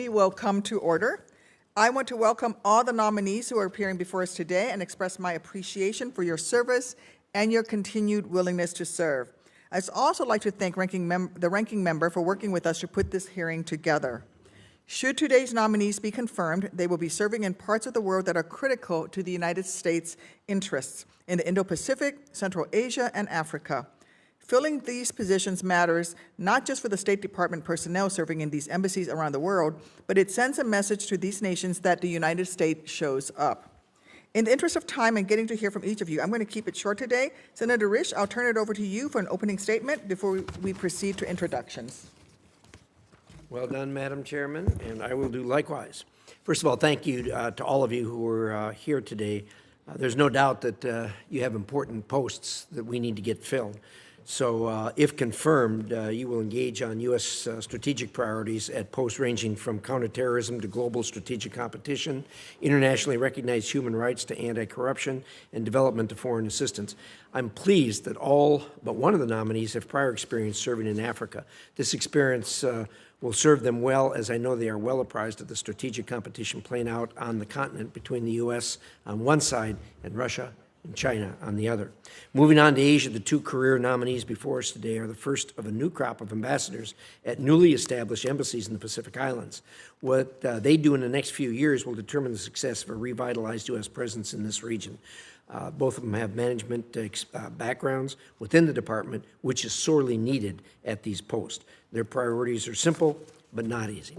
ceremony will come to order. I want to welcome all the nominees who are appearing before us today and express my appreciation for your service and your continued willingness to serve. I'd also like to thank the ranking member for working with us to put this hearing together. Should today's nominees be confirmed, they will be serving in parts of the world that are critical to the United States' interests in the Indo-Pacific, Central Asia, and Africa. Filling these positions matters not just for the State Department personnel serving in these embassies around the world, but it sends a message to these nations that the United States shows up. In the interest of time and getting to hear from each of you, I'm going to keep it short today. Senator Risch, I'll turn it over to you for an opening statement before we proceed to introductions. Well done, Madam Chairman, and I will do likewise. First of all, thank you to all of you who are here today. There's no doubt that you have important posts that we need to get filled. So if confirmed, you will engage on U.S. strategic priorities at posts ranging from counterterrorism to global strategic competition, internationally recognized human rights to anti-corruption, and development to foreign assistance. I'm pleased that all but one of the nominees have prior experience serving in Africa. This experience will serve them well, as I know they are well apprised of the strategic competition playing out on the continent between the U.S. on one side and Russia and China on the other. Moving on to Asia, the two career nominees before us today are the first of a new crop of ambassadors at newly established embassies in the Pacific Islands. What they do in the next few years will determine the success of a revitalized U.S. presence in this region. Both of them have management backgrounds within the department, which is sorely needed at these posts. Their priorities are simple, but not easy.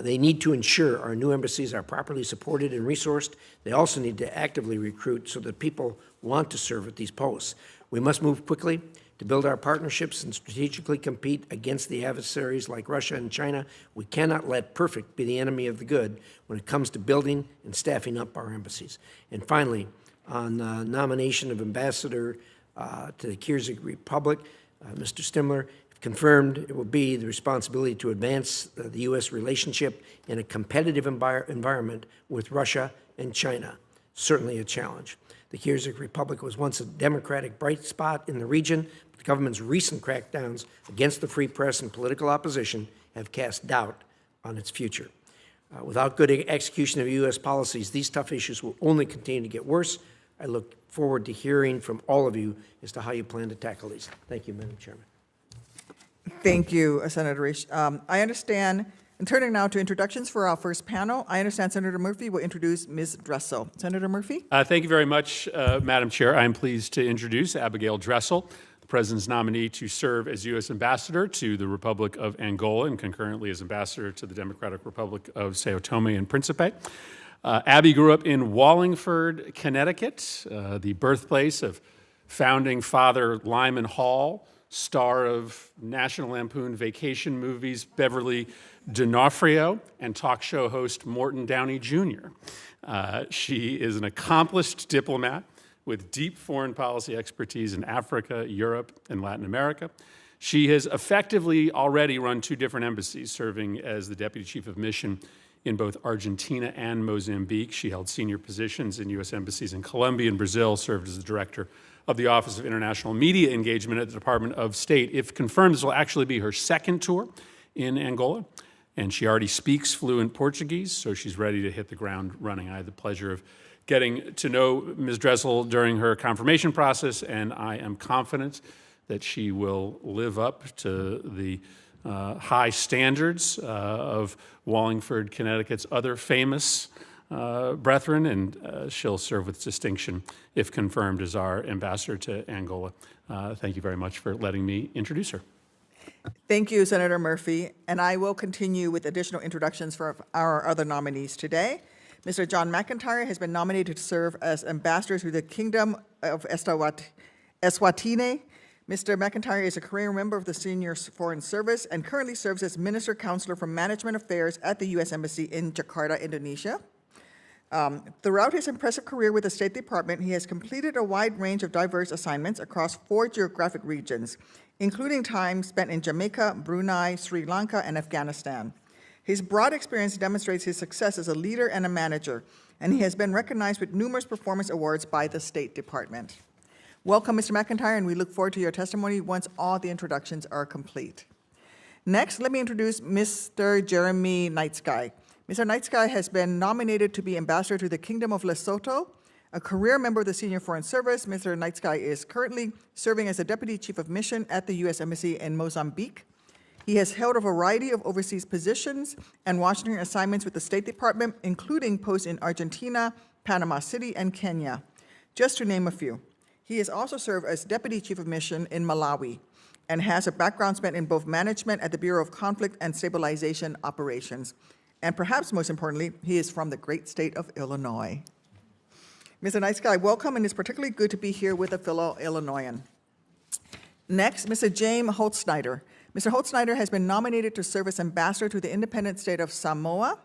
They need to ensure our new embassies are properly supported and resourced. They also need to actively recruit so that people want to serve at these posts. We must move quickly to build our partnerships and strategically compete against the adversaries like Russia and China. We cannot let perfect be the enemy of the good when it comes to building and staffing up our embassies. And finally, on the nomination of ambassador to the Kyrgyz Republic, Mr. Stimler, confirmed, it will be the responsibility to advance the U.S. relationship in a competitive environment with Russia and China. Certainly a challenge. The Kyrgyz Republic was once a democratic bright spot in the region, but the government's recent crackdowns against the free press and political opposition have cast doubt on its future. Without good execution of U.S. policies, these tough issues will only continue to get worse. I look forward to hearing from all of you as to how you plan to tackle these. Thank you, Madam Chairman. Thank you, Senator Risch. I understand, and turning now to introductions for our first panel, I understand Senator Murphy will introduce Ms. Dressel. Senator Murphy? Thank you very much, Madam Chair. I'm pleased to introduce Abigail Dressel, the President's nominee to serve as U.S. Ambassador to the Republic of Angola and concurrently as Ambassador to the Democratic Republic of Sao Tome and Principe. Abby grew up in Wallingford, Connecticut, the birthplace of founding father Lyman Hall, star of National Lampoon Vacation movies Beverly D'Onofrio, and talk show host Morton Downey Jr. She is an accomplished diplomat with deep foreign policy expertise in Africa, Europe, and Latin America. She has effectively already run two different embassies, serving as the Deputy Chief of Mission in both Argentina and Mozambique. She held senior positions in U.S. embassies in Colombia and Brazil, served as the Director of the Office of International Media Engagement at the Department of State. If confirmed, this will actually be her second tour in Angola, and she already speaks fluent Portuguese, so she's ready to hit the ground running. I had the pleasure of getting to know Ms. Dressel during her confirmation process, and I am confident that she will live up to the high standards of Wallingford, Connecticut's other famous brethren, and she'll serve with distinction if confirmed as our ambassador to Angola. Thank you very much for letting me introduce her. Thank you, Senator Murphy. And I will continue with additional introductions for our other nominees today. Mr. John McIntyre has been nominated to serve as ambassador to the Kingdom of Eswatini. Mr. McIntyre is a career member of the Senior Foreign Service and currently serves as Minister Counselor for Management Affairs at the U.S. Embassy in Jakarta, Indonesia. Throughout his impressive career with the State Department, he has completed a wide range of diverse assignments across 4 geographic regions, including time spent in Jamaica, Brunei, Sri Lanka, and Afghanistan. His broad experience demonstrates his success as a leader and a manager, and he has been recognized with numerous performance awards by the State Department. Welcome, Mr. McIntyre, and we look forward to your testimony once all the introductions are complete. Next, let me introduce Mr. Jeremy Nightsky. Mr. Nightsky has been nominated to be Ambassador to the Kingdom of Lesotho. A career member of the Senior Foreign Service, Mr. Nightsky is currently serving as the Deputy Chief of Mission at the U.S. Embassy in Mozambique. He has held a variety of overseas positions and Washington assignments with the State Department, including posts in Argentina, Panama City, and Kenya, just to name a few. He has also served as Deputy Chief of Mission in Malawi and has a background spent in both management at the Bureau of Conflict and Stabilization Operations. And perhaps most importantly, he is from the great state of Illinois. Mr. Nightsky, welcome, and it's particularly good to be here with a fellow Illinoisan. Next, Mr. James Holtzsnyder. Mr. Holtzsnyder has been nominated to serve as Ambassador to the independent state of Samoa.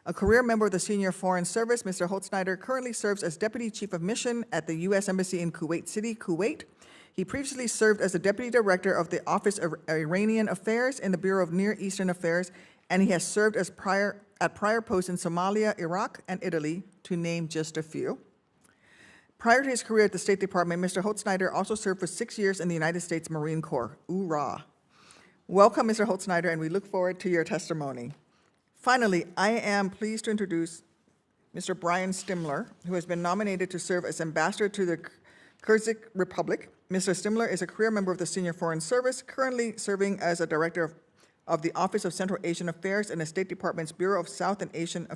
A career member of the Senior Foreign Service, Mr. Holtzsnyder currently serves as Deputy Chief of Mission at the U.S. Embassy in Kuwait City, Kuwait. He previously served as the Deputy Director of the Office of Iranian Affairs in the Bureau of Near Eastern Affairs, and he has served as at prior posts in Somalia, Iraq, and Italy, to name just a few. Prior to his career at the State Department, Mr. Holtzsnyder also served for 6 years in the United States Marine Corps. Hoorah. Welcome, Mr. Holtzsnyder, and we look forward to your testimony. Finally, I am pleased to introduce Mr. Brian Stimler, who has been nominated to serve as Ambassador to the Kyrgyz Republic. Mr. Stimler is a career member of the Senior Foreign Service, currently serving as a Director of the Office of Central Asian Affairs in the State Department's Bureau of Central Asian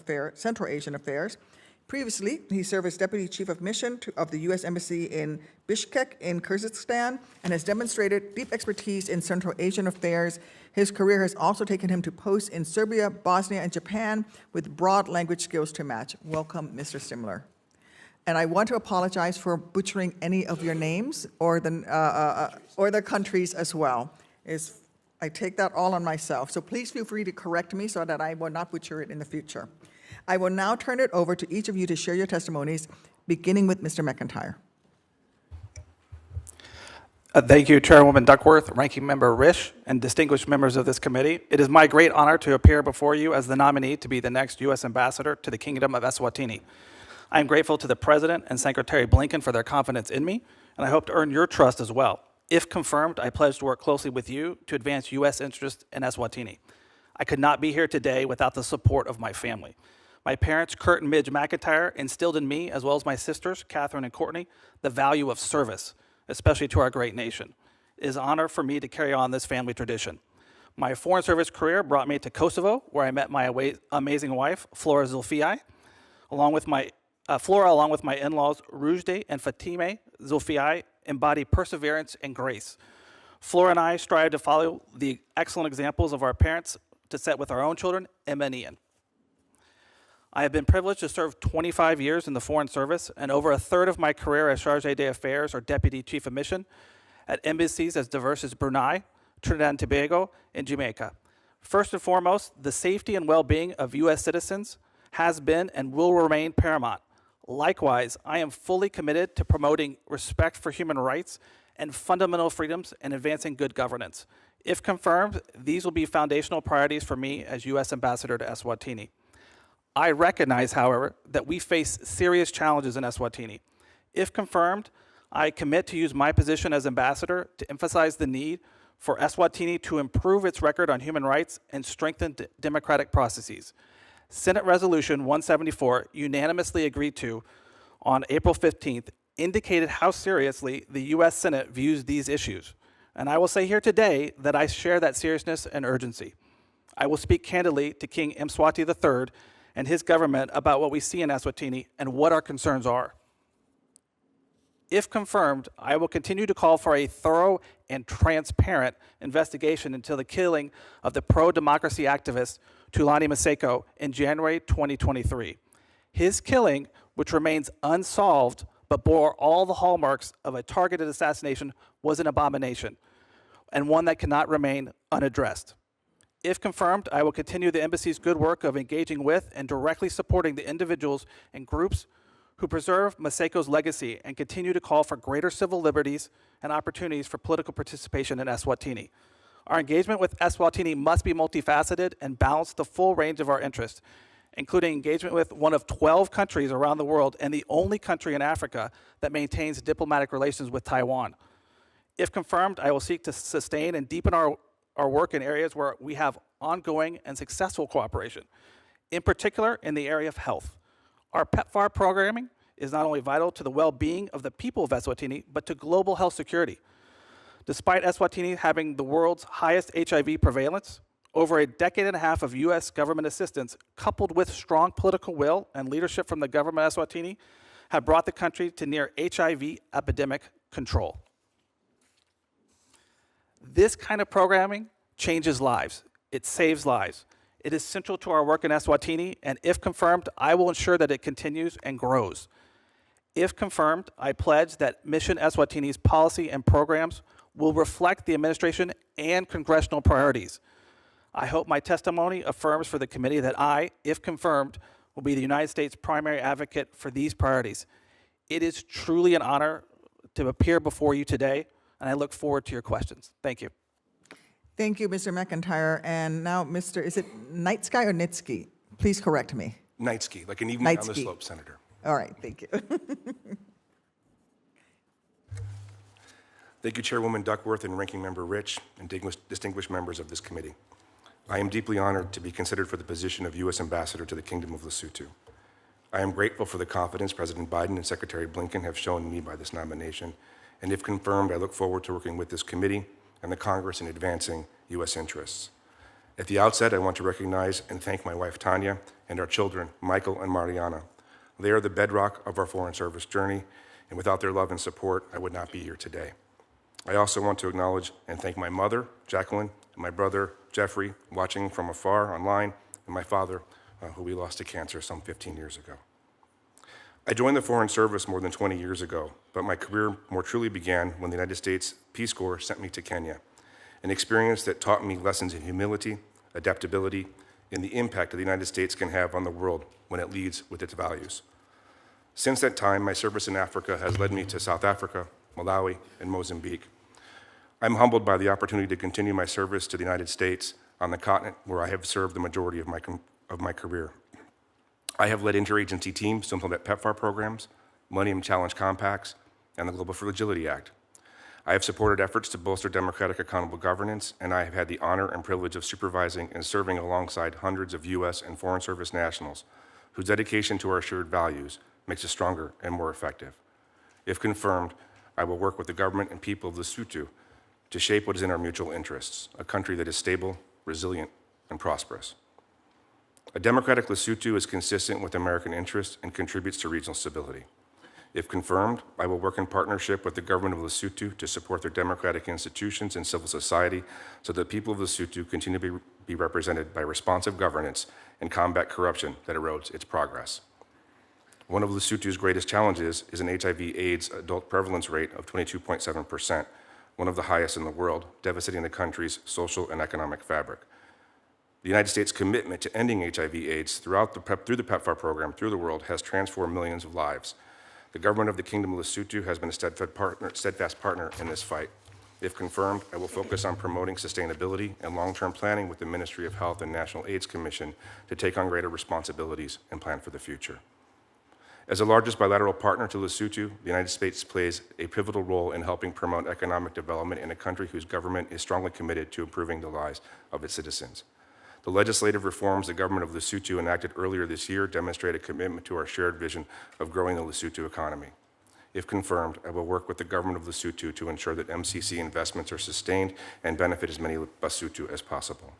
Affairs. Previously, he served as Deputy Chief of Mission of the U.S. Embassy in Bishkek in Kyrgyzstan and has demonstrated deep expertise in Central Asian affairs. His career has also taken him to posts in Serbia, Bosnia, and Japan with broad language skills to match. Welcome, Mr. Stimler. And I want to apologize for butchering any of your names or the countries as well. I take that all on myself. So please feel free to correct me so that I will not butcher it in the future. I will now turn it over to each of you to share your testimonies, beginning with Mr. McIntyre. Thank you, Chairwoman Duckworth, Ranking Member Risch, and distinguished members of this committee. It is my great honor to appear before you as the nominee to be the next U.S. Ambassador to the Kingdom of Eswatini. I am grateful to the President and Secretary Blinken for their confidence in me, and I hope to earn your trust as well. If confirmed, I pledge to work closely with you to advance U.S. interests in Eswatini. I could not be here today without the support of my family. My parents, Kurt and Midge McIntyre, instilled in me, as well as my sisters, Catherine and Courtney, the value of service, especially to our great nation. It is an honor for me to carry on this family tradition. My Foreign Service career brought me to Kosovo, where I met my amazing wife, Flora Zulfiyai, along with my in-laws, Rujde and Fatime Zulfiyai, embody perseverance and grace. Flora and I strive to follow the excellent examples of our parents to set with our own children, Emma and Ian. I have been privileged to serve 25 years in the Foreign Service and over a third of my career as Chargé d'Affaires or Deputy Chief of Mission at embassies as diverse as Brunei, Trinidad and Tobago, and Jamaica. First and foremost, the safety and well-being of U.S. citizens has been and will remain paramount. Likewise, I am fully committed to promoting respect for human rights and fundamental freedoms and advancing good governance. If confirmed, these will be foundational priorities for me as U.S. Ambassador to Eswatini. I recognize, however, that we face serious challenges in Eswatini. If confirmed, I commit to use my position as ambassador to emphasize the need for Eswatini to improve its record on human rights and strengthen democratic processes. Senate Resolution 174, unanimously agreed to on April 15th, indicated how seriously the U.S. Senate views these issues. And I will say here today that I share that seriousness and urgency. I will speak candidly to King Mswati III and his government about what we see in Eswatini and what our concerns are. If confirmed, I will continue to call for a thorough and transparent investigation into the killing of the pro-democracy activist Thulani Maseko in January 2023. His killing, which remains unsolved but bore all the hallmarks of a targeted assassination, was an abomination and one that cannot remain unaddressed. If confirmed, I will continue the embassy's good work of engaging with and directly supporting the individuals and groups who preserve Maseko's legacy and continue to call for greater civil liberties and opportunities for political participation in Eswatini. Our engagement with Eswatini must be multifaceted and balance the full range of our interests, including engagement with one of 12 countries around the world and the only country in Africa that maintains diplomatic relations with Taiwan. If confirmed, I will seek to sustain and deepen our our work in areas where we have ongoing and successful cooperation, in particular in the area of health. Our PEPFAR programming is not only vital to the well-being of the people of Eswatini, but to global health security. Despite Eswatini having the world's highest HIV prevalence, over a decade and a half of U.S. government assistance, coupled with strong political will and leadership from the government of Eswatini, have brought the country to near HIV epidemic control. This kind of programming changes lives. It saves lives. It is central to our work in Eswatini, and if confirmed, I will ensure that it continues and grows. If confirmed, I pledge that Mission Eswatini's policy and programs will reflect the administration and congressional priorities. I hope my testimony affirms for the committee that I, if confirmed, will be the United States' primary advocate for these priorities. It is truly an honor to appear before you today, and I look forward to your questions. Thank you. Thank you, Mr. McIntyre. And now, is it Nightsky or Nitsky? Please correct me. Nightsky, like an evening on the Nightsky. slope, Senator. All right, thank you. Thank you, Chairwoman Duckworth and Ranking Member Rich, and distinguished members of this committee. I am deeply honored to be considered for the position of U.S. Ambassador to the Kingdom of Lesotho. I am grateful for the confidence President Biden and Secretary Blinken have shown me by this nomination, and if confirmed, I look forward to working with this committee and the Congress in advancing U.S. interests. At the outset, I want to recognize and thank my wife, Tanya, and our children, Michael and Mariana. They are the bedrock of our Foreign Service journey, and without their love and support, I would not be here today. I also want to acknowledge and thank my mother, Jacqueline, and my brother, Jeffrey, watching from afar online, and my father, who we lost to cancer some 15 years ago. I joined the Foreign Service more than 20 years ago, but my career more truly began when the United States Peace Corps sent me to Kenya, an experience that taught me lessons in humility, adaptability, and the impact that the United States can have on the world when it leads with its values. Since that time, my service in Africa has led me to South Africa, Malawi, and Mozambique. I'm humbled by the opportunity to continue my service to the United States on the continent where I have served the majority of my career. I have led interagency teams to implement PEPFAR programs, Millennium Challenge Compacts, and the Global Fragility Act. I have supported efforts to bolster democratic accountable governance, and I have had the honor and privilege of supervising and serving alongside hundreds of U.S. and Foreign Service nationals whose dedication to our shared values makes us stronger and more effective. If confirmed, I will work with the government and people of Lesotho to shape what is in our mutual interests, a country that is stable, resilient, and prosperous. A democratic Lesotho is consistent with American interests and contributes to regional stability. If confirmed, I will work in partnership with the government of Lesotho to support their democratic institutions and civil society so that the people of Lesotho continue to be represented by responsive governance and combat corruption that erodes its progress. One of Lesotho's greatest challenges is an HIV/AIDS adult prevalence rate of 22.7%, one of the highest in the world, devastating the country's social and economic fabric. The United States' commitment to ending HIV/AIDS through the PEPFAR program through the world has transformed millions of lives. The government of the Kingdom of Lesotho has been a steadfast partner in this fight. If confirmed, I will focus on promoting sustainability and long-term planning with the Ministry of Health and National AIDS Commission to take on greater responsibilities and plan for the future. As the largest bilateral partner to Lesotho, the United States plays a pivotal role in helping promote economic development in a country whose government is strongly committed to improving the lives of its citizens. The legislative reforms the government of Lesotho enacted earlier this year demonstrate a commitment to our shared vision of growing the Lesotho economy. If confirmed, I will work with the government of Lesotho to ensure that MCC investments are sustained and benefit as many Lesotho as possible.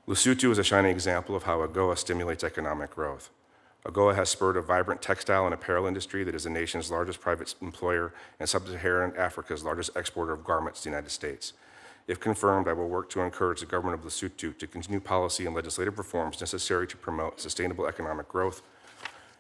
Lesotho is a shining example of how AGOA stimulates economic growth. AGOA has spurred a vibrant textile and apparel industry that is the nation's largest private employer and sub-Saharan Africa's largest exporter of garments to the United States. If confirmed, I will work to encourage the government of Lesotho to continue policy and legislative reforms necessary to promote sustainable economic growth,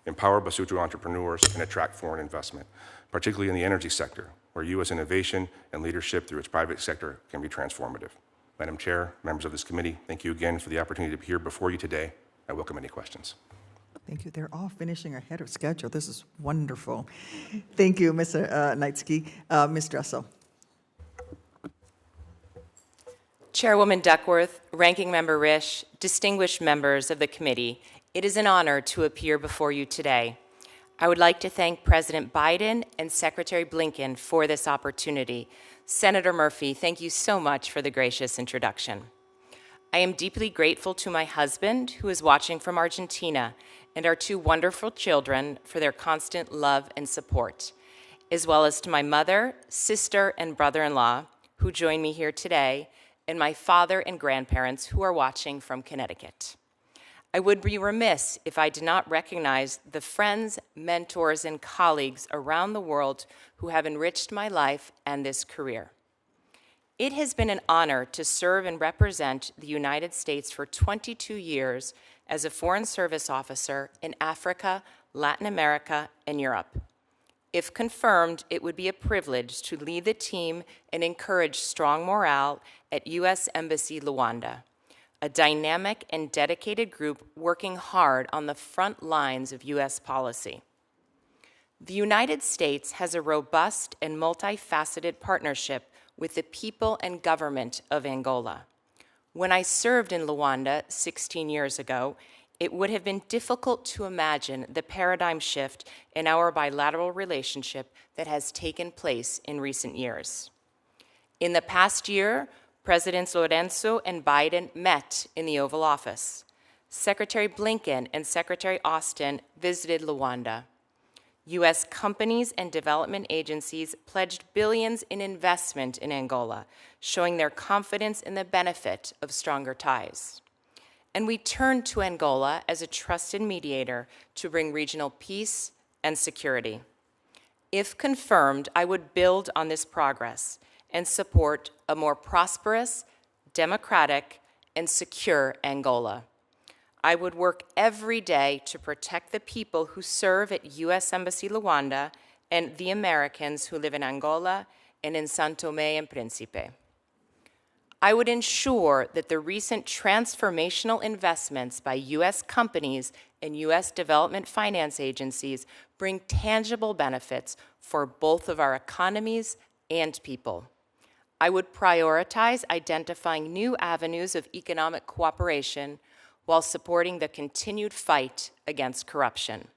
empower Lesotho entrepreneurs, and attract foreign investment, particularly in the energy sector, where U.S. innovation and leadership through its private sector can be transformative. Madam Chair, members of this committee, thank you again for the opportunity to be here before you today. I welcome any questions. Thank you. They're all finishing ahead of schedule. This is wonderful. Thank you, Mr. Nightsky. Ms. Dressel. Chairwoman Duckworth, Ranking Member Risch, distinguished members of the committee, it is an honor to appear before you today. I would like to thank President Biden and Secretary Blinken for this opportunity. Senator Murphy, thank you so much for the gracious introduction. I am deeply grateful to my husband, who is watching from Argentina, and our two wonderful children for their constant love and support, as well as to my mother, sister, and brother-in-law, who join me here today, and my father and grandparents who are watching from Connecticut. I would be remiss if I did not recognize the friends, mentors, and colleagues around the world who have enriched my life and this career. It has been an honor to serve and represent the United States for 22 years as a Foreign Service officer in Africa, Latin America, and Europe. If confirmed, it would be a privilege to lead the team and encourage strong morale at U.S. Embassy Luanda, a dynamic and dedicated group working hard on the front lines of U.S. policy. The United States has a robust and multifaceted partnership with the people and government of Angola. When I served in Luanda 16 years ago, it would have been difficult to imagine the paradigm shift in our bilateral relationship that has taken place in recent years. In the past year, Presidents Lorenzo and Biden met in the Oval Office. Secretary Blinken and Secretary Austin visited Luanda. U.S. companies and development agencies pledged billions in investment in Angola, showing their confidence in the benefit of stronger ties. And we turned to Angola as a trusted mediator to bring regional peace and security. If confirmed, I would build on this progress and support a more prosperous, democratic, and secure Angola. I would work every day to protect the people who serve at U.S. Embassy Luanda and the Americans who live in Angola and in São Tomé and Príncipe. I would ensure that the recent transformational investments by U.S. companies and U.S. development finance agencies bring tangible benefits for both of our economies and people. I would prioritize identifying new avenues of economic cooperation while supporting the continued fight against corruption.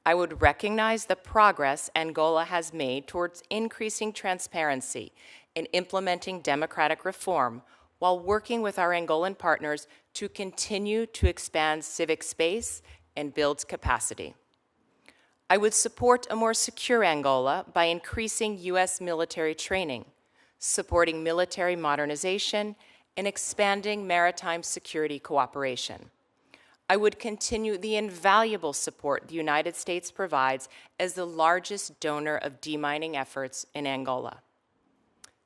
I would recognize the progress Angola has made towards increasing transparency and implementing democratic reform while working with our Angolan partners to continue to expand civic space and build capacity. I would support a more secure Angola by increasing U.S. military training, supporting military modernization, and expanding maritime security cooperation. I would continue the invaluable support the United States provides as the largest donor of demining efforts in Angola.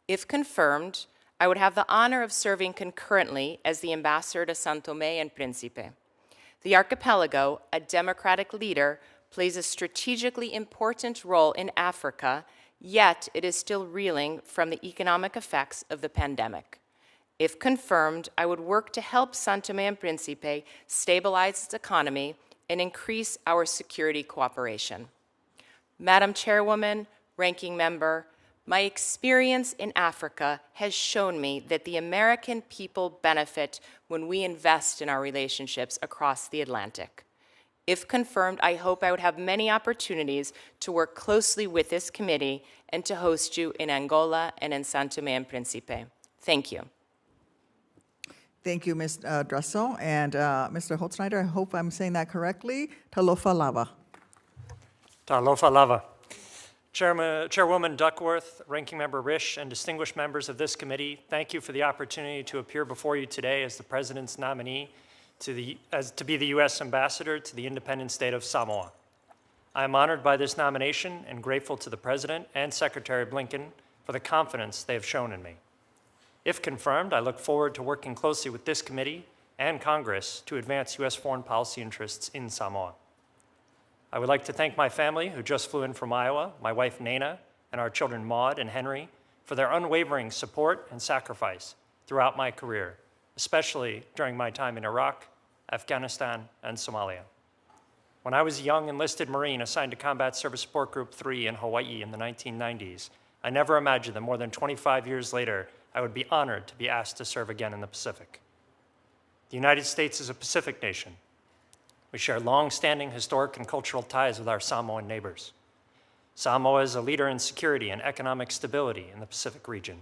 If confirmed, I would have the honor of serving concurrently as the ambassador to São Tomé and Príncipe. The archipelago, a democratic leader, plays a strategically important role in Africa, yet it is still reeling from the economic effects of the pandemic. If confirmed, I would work to help São Tomé and Príncipe stabilize its economy and increase our security cooperation. Madam Chairwoman, Ranking Member, my experience in Africa has shown me that the American people benefit when we invest in our relationships across the Atlantic. If confirmed, I hope I would have many opportunities to work closely with this committee and to host you in Angola and in São Tomé and Príncipe. Thank you. Thank you, Ms. Dressel. And Mr. Holzschneider, I hope I'm saying that correctly. Talofa lava. Talofa lava. Chairwoman Duckworth, Ranking Member Risch, and distinguished members of this committee, thank you for the opportunity to appear before you today as the President's nominee to be the U.S. Ambassador to the independent state of Samoa. I am honored by this nomination and grateful to the President and Secretary Blinken for the confidence they have shown in me. If confirmed, I look forward to working closely with this committee and Congress to advance U.S. foreign policy interests in Samoa. I would like to thank my family, who just flew in from Iowa, my wife Nana, and our children Maud and Henry, for their unwavering support and sacrifice throughout my career, especially during my time in Iraq, Afghanistan, and Somalia. When I was a young enlisted Marine assigned to Combat Service Support Group 3 in Hawaii in the 1990s, I never imagined that more than 25 years later, I would be honored to be asked to serve again in the Pacific. The United States is a Pacific nation. We share long-standing historic and cultural ties with our Samoan neighbors. Samoa is a leader in security and economic stability in the Pacific region.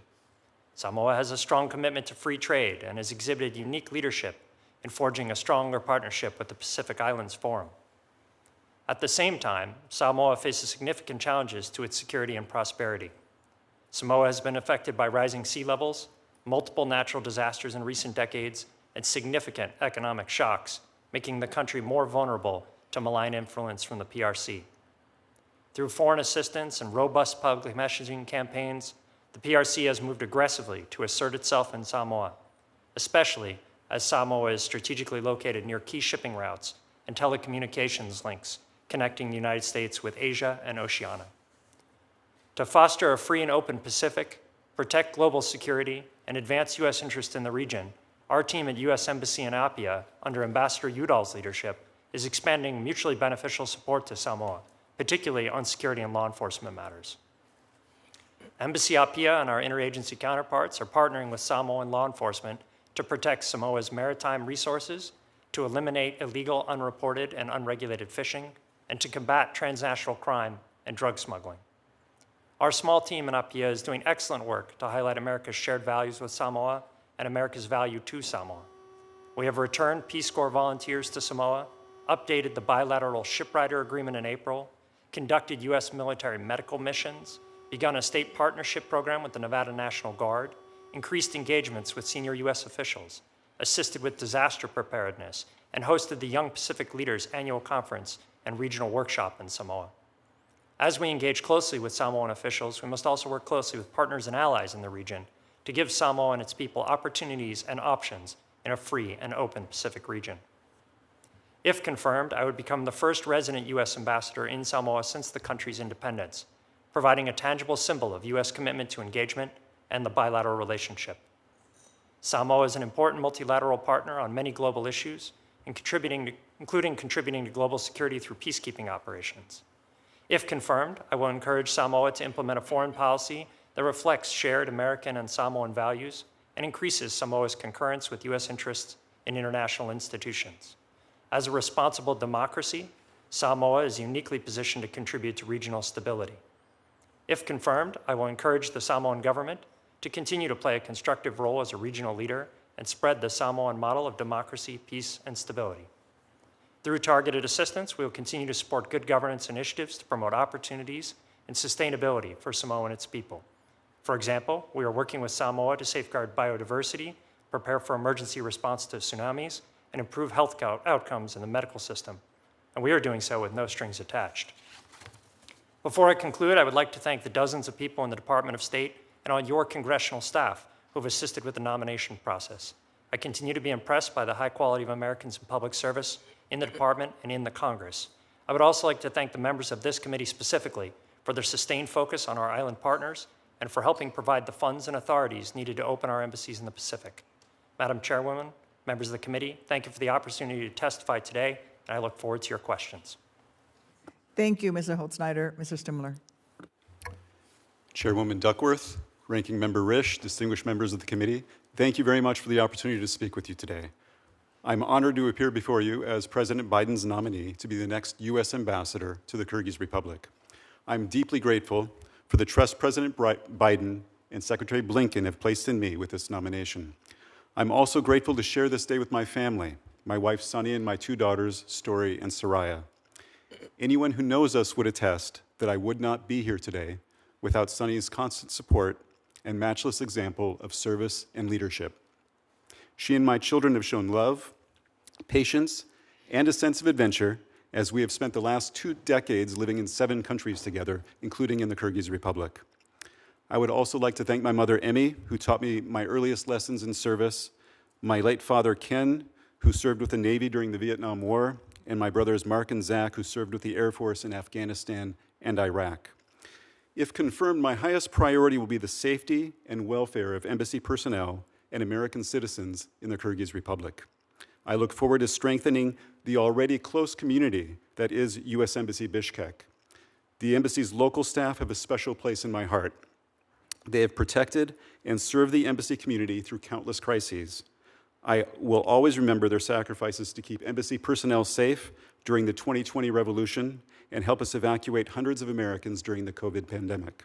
Samoa has a strong commitment to free trade and has exhibited unique leadership in forging a stronger partnership with the Pacific Islands Forum. At the same time, Samoa faces significant challenges to its security and prosperity. Samoa has been affected by rising sea levels, multiple natural disasters in recent decades, and significant economic shocks, making the country more vulnerable to malign influence from the PRC. Through foreign assistance and robust public messaging campaigns, the PRC has moved aggressively to assert itself in Samoa, especially as Samoa is strategically located near key shipping routes and telecommunications links connecting the United States with Asia and Oceania. To foster a free and open Pacific, protect global security, and advance U.S. interests in the region, our team at U.S. Embassy in Apia, under Ambassador Udall's leadership, is expanding mutually beneficial support to Samoa, particularly on security and law enforcement matters. Embassy Apia and our interagency counterparts are partnering with Samoan law enforcement to protect Samoa's maritime resources, to eliminate illegal, unreported, and unregulated fishing, and to combat transnational crime and drug smuggling. Our small team in Apia is doing excellent work to highlight America's shared values with Samoa and America's value to Samoa. We have returned Peace Corps volunteers to Samoa, updated the bilateral shipwrighter agreement in April, conducted U.S. military medical missions, begun a state partnership program with the Nevada National Guard, increased engagements with senior U.S. officials, assisted with disaster preparedness, and hosted the Young Pacific Leaders Annual Conference and Regional Workshop in Samoa. As we engage closely with Samoan officials, we must also work closely with partners and allies in the region to give Samoa and its people opportunities and options in a free and open Pacific region. If confirmed, I would become the first resident U.S. ambassador in Samoa since the country's independence, providing a tangible symbol of U.S. commitment to engagement and the bilateral relationship. Samoa is an important multilateral partner on many global issues, including contributing to global security through peacekeeping operations. If confirmed, I will encourage Samoa to implement a foreign policy that reflects shared American and Samoan values and increases Samoa's concurrence with U.S. interests in international institutions. As a responsible democracy, Samoa is uniquely positioned to contribute to regional stability. If confirmed, I will encourage the Samoan government to continue to play a constructive role as a regional leader and spread the Samoan model of democracy, peace, and stability. Through targeted assistance, we will continue to support good governance initiatives to promote opportunities and sustainability for Samoa and its people. For example, we are working with Samoa to safeguard biodiversity, prepare for emergency response to tsunamis, and improve health outcomes in the medical system. And we are doing so with no strings attached. Before I conclude, I would like to thank the dozens of people in the Department of State and all your congressional staff who have assisted with the nomination process. I continue to be impressed by the high quality of Americans in public service in the department and in the Congress. I would also like to thank the members of this committee specifically for their sustained focus on our island partners and for helping provide the funds and authorities needed to open our embassies in the Pacific. Madam Chairwoman, members of the committee, thank you for the opportunity to testify today, and I look forward to your questions. Thank you, Mr. Holzschneider. Mr. Stimmler. Chairwoman Duckworth, Ranking Member Risch, distinguished members of the committee, thank you very much for the opportunity to speak with you today. I'm honored to appear before you as President Biden's nominee to be the next U.S. ambassador to the Kyrgyz Republic. I'm deeply grateful for the trust President Biden and Secretary Blinken have placed in me with this nomination. I'm also grateful to share this day with my family, my wife Sunny and my two daughters, Story and Soraya. Anyone who knows us would attest that I would not be here today without Sunny's constant support and matchless example of service and leadership. She and my children have shown love, patience, and a sense of adventure as we have spent the last 2 decades living in 7 countries together, including in the Kyrgyz Republic. I would also like to thank my mother, Emmy, who taught me my earliest lessons in service, my late father, Ken, who served with the Navy during the Vietnam War, and my brothers, Mark and Zach, who served with the Air Force in Afghanistan and Iraq. If confirmed, my highest priority will be the safety and welfare of embassy personnel and American citizens in the Kyrgyz Republic. I look forward to strengthening the already close community that is U.S. Embassy Bishkek. The embassy's local staff have a special place in my heart. They have protected and served the embassy community through countless crises. I will always remember their sacrifices to keep embassy personnel safe during the 2020 revolution and help us evacuate hundreds of Americans during the COVID pandemic.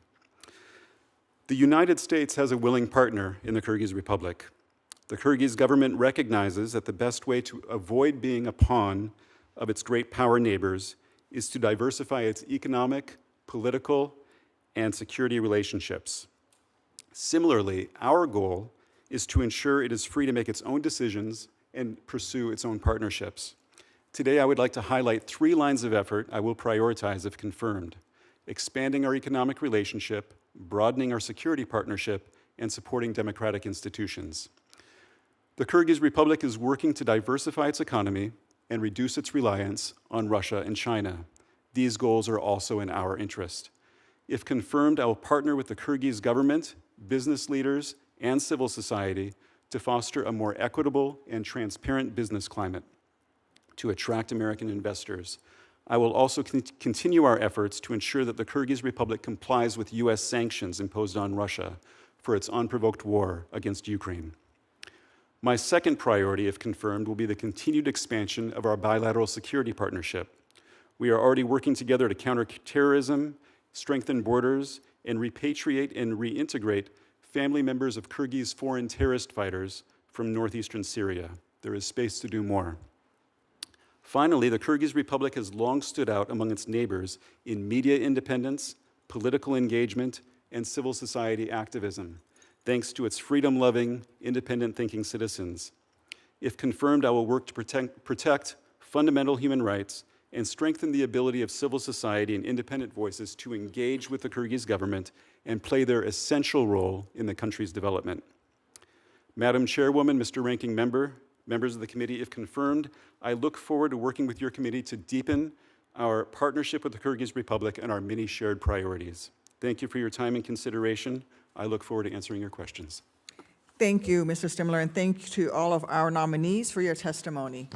The United States has a willing partner in the Kyrgyz Republic. The Kyrgyz government recognizes that the best way to avoid being a pawn of its great power neighbors is to diversify its economic, political, and security relationships. Similarly, our goal is to ensure it is free to make its own decisions and pursue its own partnerships. Today, I would like to highlight 3 lines of effort I will prioritize if confirmed: expanding our economic relationship, broadening our security partnership, and supporting democratic institutions. The Kyrgyz Republic is working to diversify its economy and reduce its reliance on Russia and China. These goals are also in our interest. If confirmed, I will partner with the Kyrgyz government, business leaders, and civil society to foster a more equitable and transparent business climate to attract American investors. I will also continue our efforts to ensure that the Kyrgyz Republic complies with US sanctions imposed on Russia for its unprovoked war against Ukraine. My second priority, if confirmed, will be the continued expansion of our bilateral security partnership. We are already working together to counter terrorism, strengthen borders, and repatriate and reintegrate family members of Kyrgyz foreign terrorist fighters from northeastern Syria. There is space to do more. Finally, the Kyrgyz Republic has long stood out among its neighbors in media independence, political engagement, and civil society activism, thanks to its freedom-loving, independent-thinking citizens. If confirmed, I will work to protect fundamental human rights and strengthen the ability of civil society and independent voices to engage with the Kyrgyz government and play their essential role in the country's development. Madam Chairwoman, Mr. Ranking Member, members of the committee, if confirmed, I look forward to working with your committee to deepen our partnership with the Kyrgyz Republic and our many shared priorities. Thank you for your time and consideration. I look forward to answering your questions. Thank you, Mr. Stimler, and thank you to all of our nominees for your testimony.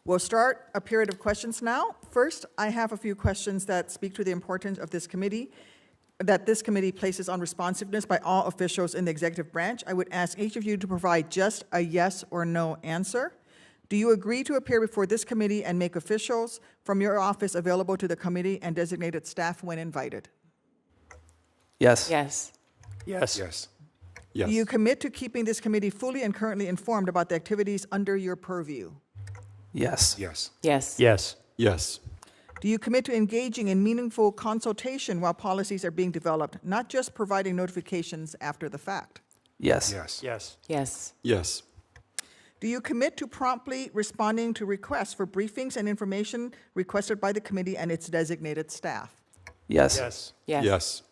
We'll start a period of questions now. First, I have a few questions that speak to the importance of this committee, that this committee places on responsiveness by all officials in the executive branch. I would ask each of you to provide just a yes or no answer. Do you agree to appear before this committee and make officials from your office available to the committee and designated staff when invited? Yes. Yes. Yes. Yes. Yes. Do you commit to keeping this committee fully and currently informed about the activities under your purview? Yes. Yes. Yes. Yes. Yes. Do you commit to engaging in meaningful consultation while policies are being developed, not just providing notifications after the fact? Yes. Yes. Yes. Yes. Yes. Do you commit to promptly responding to requests for briefings and information requested by the committee and its designated staff? Yes. Yes. Yes. Yes.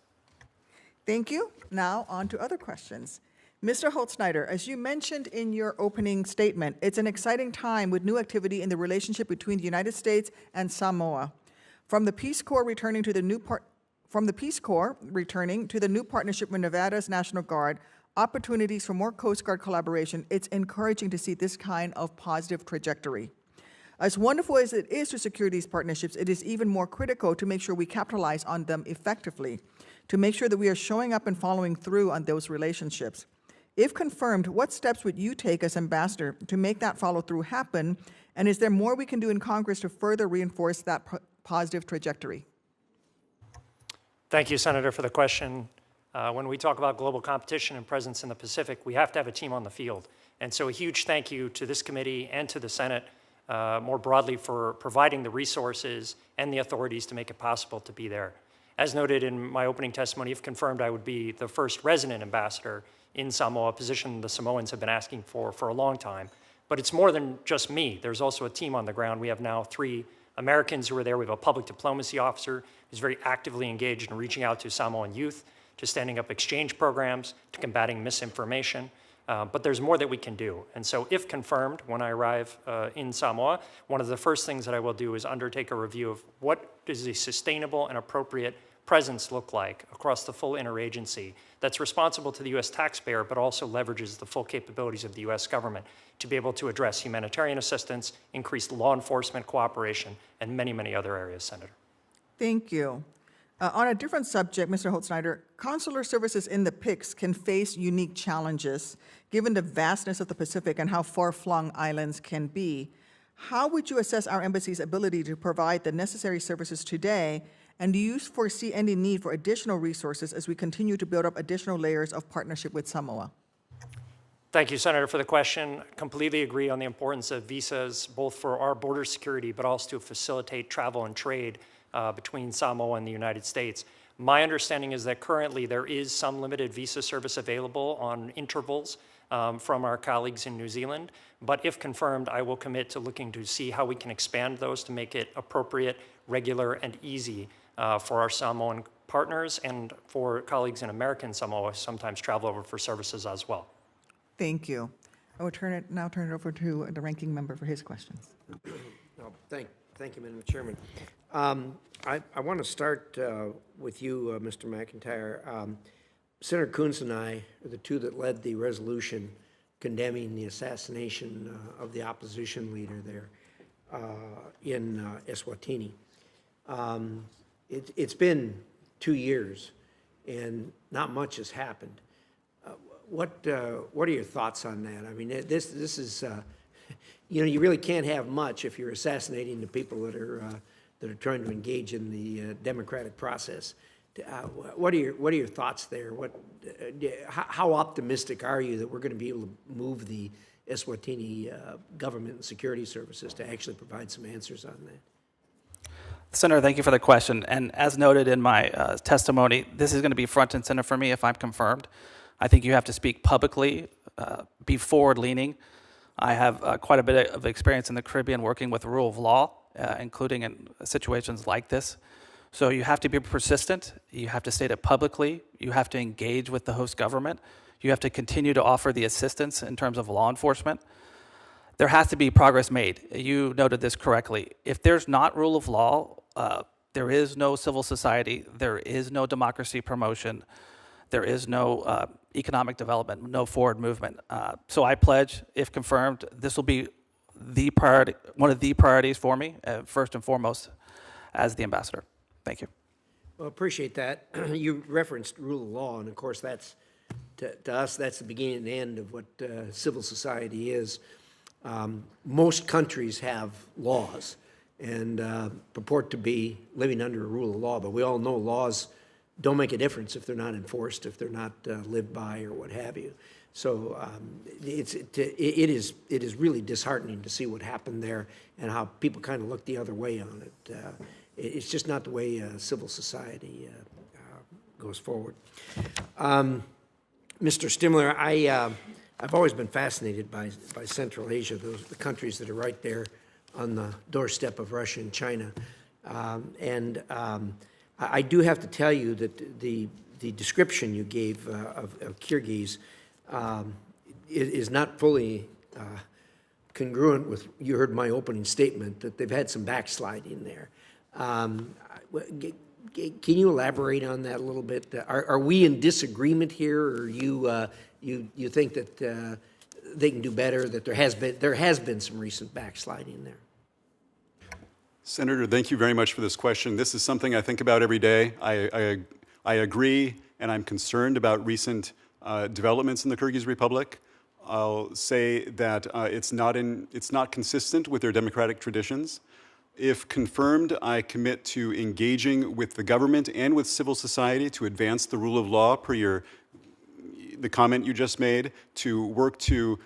Thank you. Now on to other questions. Mr. Holtzschneider, as you mentioned in your opening statement, it's an exciting time with new activity in the relationship between the United States and Samoa. From the Peace Corps returning to the new partnership with Nevada's National Guard, opportunities for more Coast Guard collaboration, it's encouraging to see this kind of positive trajectory. As wonderful as it is to secure these partnerships, it is even more critical to make sure we capitalize on them effectively, to make sure that we are showing up and following through on those relationships. If confirmed, what steps would you take as ambassador to make that follow-through happen? And is there more we can do in Congress to further reinforce that positive trajectory? Thank you, Senator, for the question. When we talk about global competition and presence in the Pacific, we have to have a team on the field. And so a huge thank you to this committee and to the Senate more broadly for providing the resources and the authorities to make it possible to be there. As noted in my opening testimony, if confirmed, I would be the first resident ambassador in Samoa, a position the Samoans have been asking for a long time. But it's more than just me. There's also a team on the ground. We have now 3 Americans who are there. We have a public diplomacy officer who's very actively engaged in reaching out to Samoan youth, to standing up exchange programs, to combating misinformation. But there's more that we can do. And so if confirmed, when I arrive in Samoa, one of the first things that I will do is undertake a review of what does a sustainable and appropriate presence look like across the full interagency that's responsible to the U.S. taxpayer, but also leverages the full capabilities of the U.S. government to be able to address humanitarian assistance, increased law enforcement cooperation, and many, many other areas, Senator. Thank you. On a different subject, Mr. Holtzschneider, consular services in the PICS can face unique challenges given the vastness of the Pacific and how far-flung islands can be. How would you assess our embassy's ability to provide the necessary services today, and do you foresee any need for additional resources as we continue to build up additional layers of partnership with Samoa? Thank you, Senator, for the question. Completely agree on the importance of visas, both for our border security, but also to facilitate travel and trade between Samoa and the United States. My understanding is that currently there is some limited visa service available on intervals from our colleagues in New Zealand, but if confirmed, I will commit to looking to see how we can expand those to make it appropriate, regular, and easy for our Samoan partners and for colleagues in American Samoa sometimes travel over for services as well. Thank you. I will now turn it over to the ranking member for his questions. No, thank you, Madam Chairman. I want to start with you, Mr. McIntyre. Senator Coons and I are the two that led the resolution condemning the assassination of the opposition leader there in Eswatini. It's been 2 years, and not much has happened. What are your thoughts on that? I mean, this is, you really can't have much if you're assassinating the people that are trying to engage in the democratic process. What are your thoughts there? How optimistic are you that we're going to be able to move the Eswatini government and security services to actually provide some answers on that? Senator, thank you for the question. And as noted in my testimony, this is going to be front and center for me if I'm confirmed. I think you have to speak publicly, be forward-leaning. I have quite a bit of experience in the Caribbean working with rule of law, including in situations like this. So you have to be persistent. You have to state it publicly. You have to engage with the host government. You have to continue to offer the assistance in terms of law enforcement. There has to be progress made. You noted this correctly. If there's not rule of law, there is no civil society, there is no democracy promotion, there is no economic development, no forward movement. So I pledge, if confirmed, this will be the priority, one of the priorities for me, first and foremost, as the ambassador. Thank you. Well, appreciate that. You referenced rule of law, and of course, that's to us, that's the beginning and end of what civil society is. Most countries have laws and purport to be living under a rule of law, but we all know laws don't make a difference if they're not enforced, if they're not lived by, or what have you. So it is really disheartening to see what happened there and how people kind of look the other way on it. It's just not the way civil society goes forward. Mr. Stimler, I've always been fascinated by Central Asia, the countries that are right there on the doorstep of Russia and China. I do have to tell you that the description you gave of Kyrgyz is not fully congruent with, you heard my opening statement, that they've had some backsliding there. Can you elaborate on that a little bit? Are we in disagreement here, or you think that they can do better, that there has been some recent backsliding there? Senator, thank you very much for this question. This is something I think about every day. I agree, and I'm concerned about recent developments in the Kyrgyz Republic. I'll say that it's not consistent with their democratic traditions. If confirmed, I commit to engaging with the government and with civil society to advance the rule of law per the comment you just made, to work to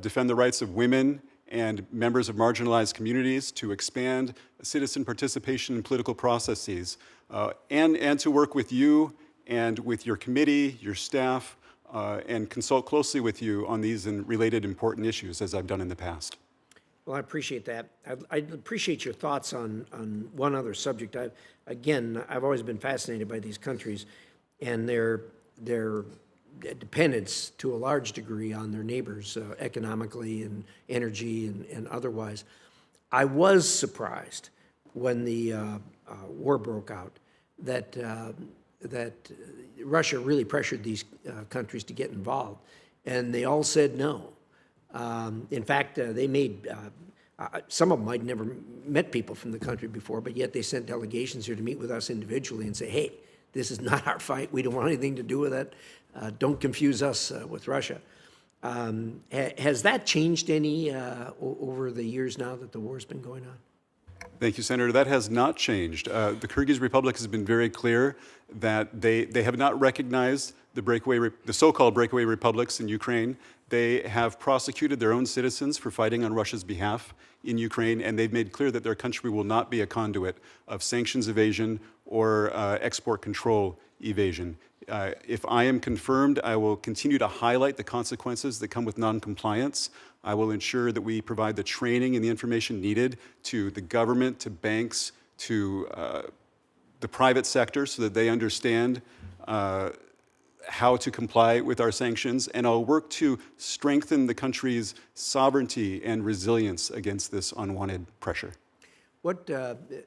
defend the rights of women and members of marginalized communities, to expand citizen participation in political processes, and to work with you and with your committee, your staff, and consult closely with you on these and related important issues, as I've done in the past. Well, I appreciate that. I'd appreciate your thoughts on one other subject. I've always been fascinated by these countries and their dependence to a large degree on their neighbors economically and energy and otherwise. I was surprised when the war broke out that Russia really pressured these countries to get involved, and they all said no. In fact, they made, some of them I'd never met people from the country before, but yet they sent delegations here to meet with us individually and say, hey, this is not our fight. We don't want anything to do with it. Don't confuse us with Russia. Has that changed any over the years now that the war's been going on? Thank you, Senator. That has not changed. The Kyrgyz Republic has been very clear that they have not recognized the so-called breakaway republics in Ukraine. They have prosecuted their own citizens for fighting on Russia's behalf in Ukraine, and they've made clear that their country will not be a conduit of sanctions evasion or export control evasion. If I am confirmed, I will continue to highlight the consequences that come with noncompliance. I will ensure that we provide the training and the information needed to the government, to banks, to the private sector so that they understand how to comply with our sanctions. And I'll work to strengthen the country's sovereignty and resilience against this unwanted pressure. What,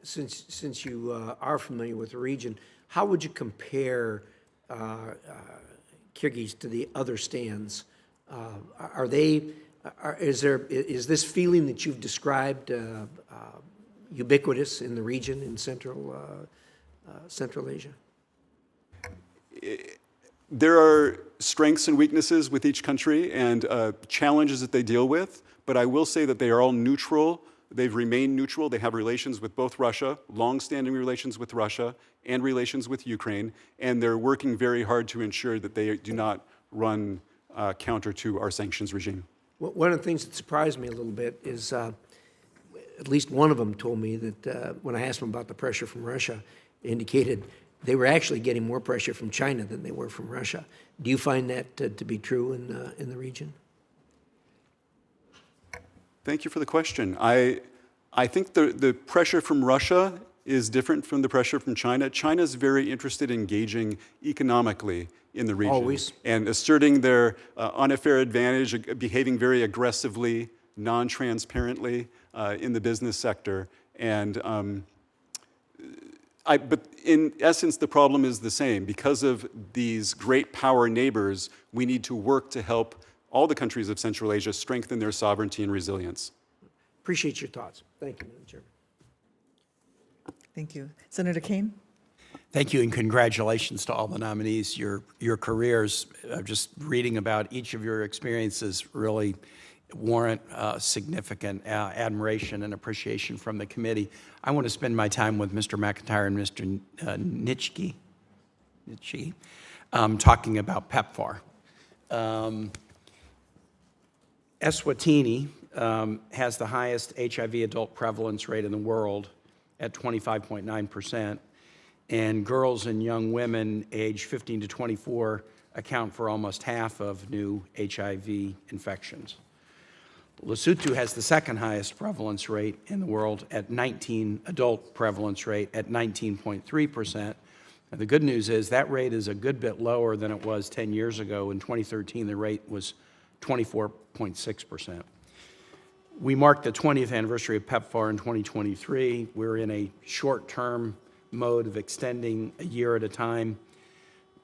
since you are familiar with the region, how would you compare Kyrgyz to the other stands? Is this feeling that you've described ubiquitous in the region in Central Asia? There are strengths and weaknesses with each country and challenges that they deal with, but I will say that they are all neutral. They've remained neutral. They have relations with both Russia, long-standing relations with Russia, and relations with Ukraine, and they're working very hard to ensure that they do not run counter to our sanctions regime. Well, one of the things that surprised me a little bit is at least one of them told me that when I asked them about the pressure from Russia, indicated they were actually getting more pressure from China than they were from Russia. Do you find that to be true in the region? Thank you for the question. I think the pressure from Russia is different from the pressure from China. China is very interested in engaging economically in the region. Always. And asserting their unfair advantage, behaving very aggressively, non-transparently in the business sector. And but in essence, the problem is the same. Because of these great power neighbors, we need to work to help all the countries of Central Asia strengthen their sovereignty and resilience. Appreciate your thoughts. Thank you, Madam Chairman. Thank you. Senator Kane? Thank you, and congratulations to all the nominees. Your careers, just reading about each of your experiences, really warrant significant admiration and appreciation from the committee. I want to spend my time with Mr. McIntyre and Mr. Nitschke, talking about PEPFAR. Eswatini has the highest HIV adult prevalence rate in the world at 25.9%, and girls and young women aged 15 to 24 account for almost half of new HIV infections. Lesotho has the second highest prevalence rate in the world at adult prevalence rate at 19.3%. And the good news is that rate is a good bit lower than it was 10 years ago. In 2013, the rate was 24.6%. We marked the 20th anniversary of PEPFAR in 2023. We're in a short-term mode of extending a year at a time.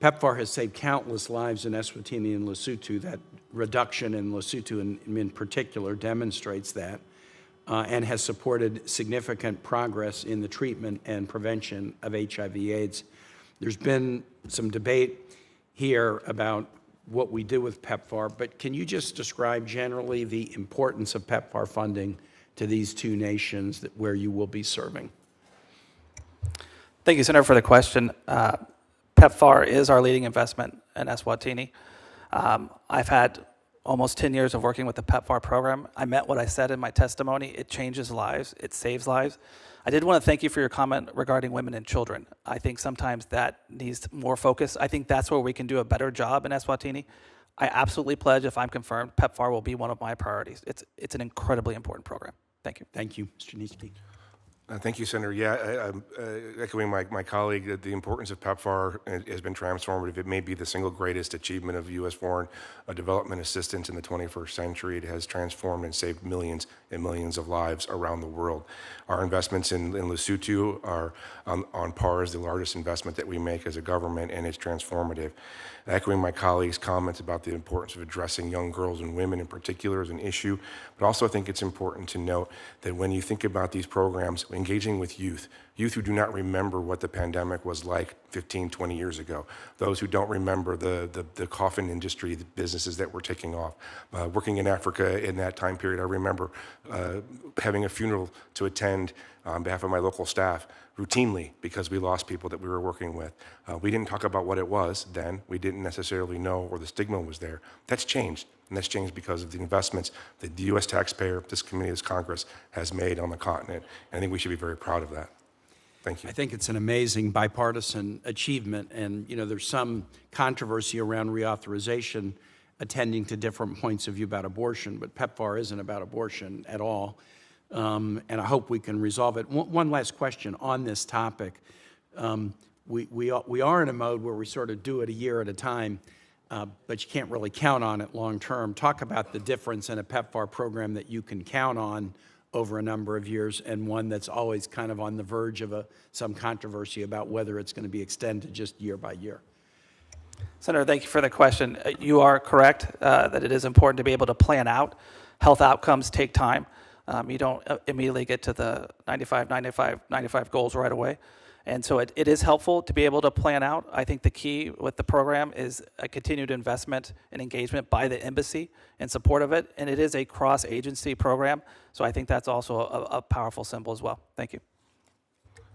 PEPFAR has saved countless lives in Eswatini and Lesotho. That reduction in Lesotho in particular demonstrates that and has supported significant progress in the treatment and prevention of HIV/AIDS. There's been some debate here about what we do with PEPFAR, but can you just describe generally the importance of PEPFAR funding to these two nations where you will be serving? Thank you, Senator, for the question. PEPFAR is our leading investment in Eswatini. I've had almost 10 years of working with the PEPFAR program. I meant what I said in my testimony. It changes lives. It saves lives. I did want to thank you for your comment regarding women and children. I think sometimes that needs more focus. I think that's where we can do a better job in Eswatini. I absolutely pledge, if I'm confirmed, PEPFAR will be one of my priorities. It's an incredibly important program. Thank you. Thank you, Mr. Nitschke. Thank you, Senator. Yeah, echoing my colleague, that the importance of PEPFAR has been transformative. It may be the single greatest achievement of U.S. foreign development assistance in the 21st century. It has transformed and saved millions and millions of lives around the world. Our investments in Lesotho are on par as the largest investment that we make as a government, and it's transformative. Echoing my colleague's comments about the importance of addressing young girls and women in particular as an issue, but also I think it's important to note that when you think about these programs, engaging with youth who do not remember what the pandemic was like 15, 20 years ago, those who don't remember the coffin industry, the businesses that were taking off. Working in Africa in that time period, I remember having a funeral to attend on behalf of my local staff routinely because we lost people that we were working with. We didn't talk about what it was then. We didn't necessarily know, or the stigma was there. That's changed, and that's changed because of the investments that the U.S. taxpayer, this committee, this Congress has made on the continent. And I think we should be very proud of that. Thank you. I think it's an amazing bipartisan achievement, and there's some controversy around reauthorization attending to different points of view about abortion, but PEPFAR isn't about abortion at all, and I hope we can resolve it. One last question on this topic. We are in a mode where we sort of do it a year at a time, but you can't really count on it long term. Talk about the difference in a PEPFAR program that you can count on over a number of years, and one that's always kind of on the verge of some controversy about whether it's going to be extended just year by year. Senator, thank you for the question. You are correct that it is important to be able to plan out. Health outcomes take time. You don't immediately get to the 95 goals right away. And so it is helpful to be able to plan out. I think the key with the program is a continued investment and engagement by the embassy in support of it. And it is a cross-agency program. So I think that's also a powerful symbol as well. Thank you.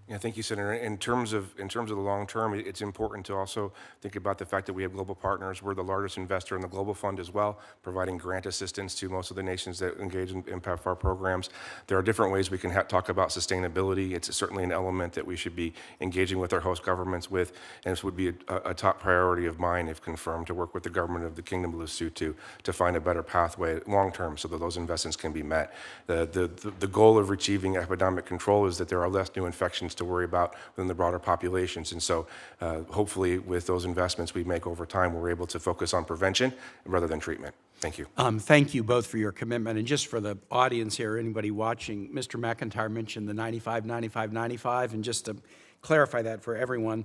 Yeah, thank you, Senator. In terms of the long term, it's important to also think about the fact that we have global partners. We're the largest investor in the Global Fund as well, providing grant assistance to most of the nations that engage in PEPFAR programs. There are different ways we can talk about sustainability. It's certainly an element that we should be engaging with our host governments with, and this would be a top priority of mine, if confirmed, to work with the government of the Kingdom of Lesotho to find a better pathway long term so that those investments can be met. The goal of achieving epidemic control is that there are less new infections to worry about within the broader populations. And so hopefully with those investments we make over time, we're able to focus on prevention rather than treatment. Thank you. Thank you both for your commitment. And just for the audience here, anybody watching, Mr. McIntyre mentioned the 95, 95, 95. And just to clarify that for everyone,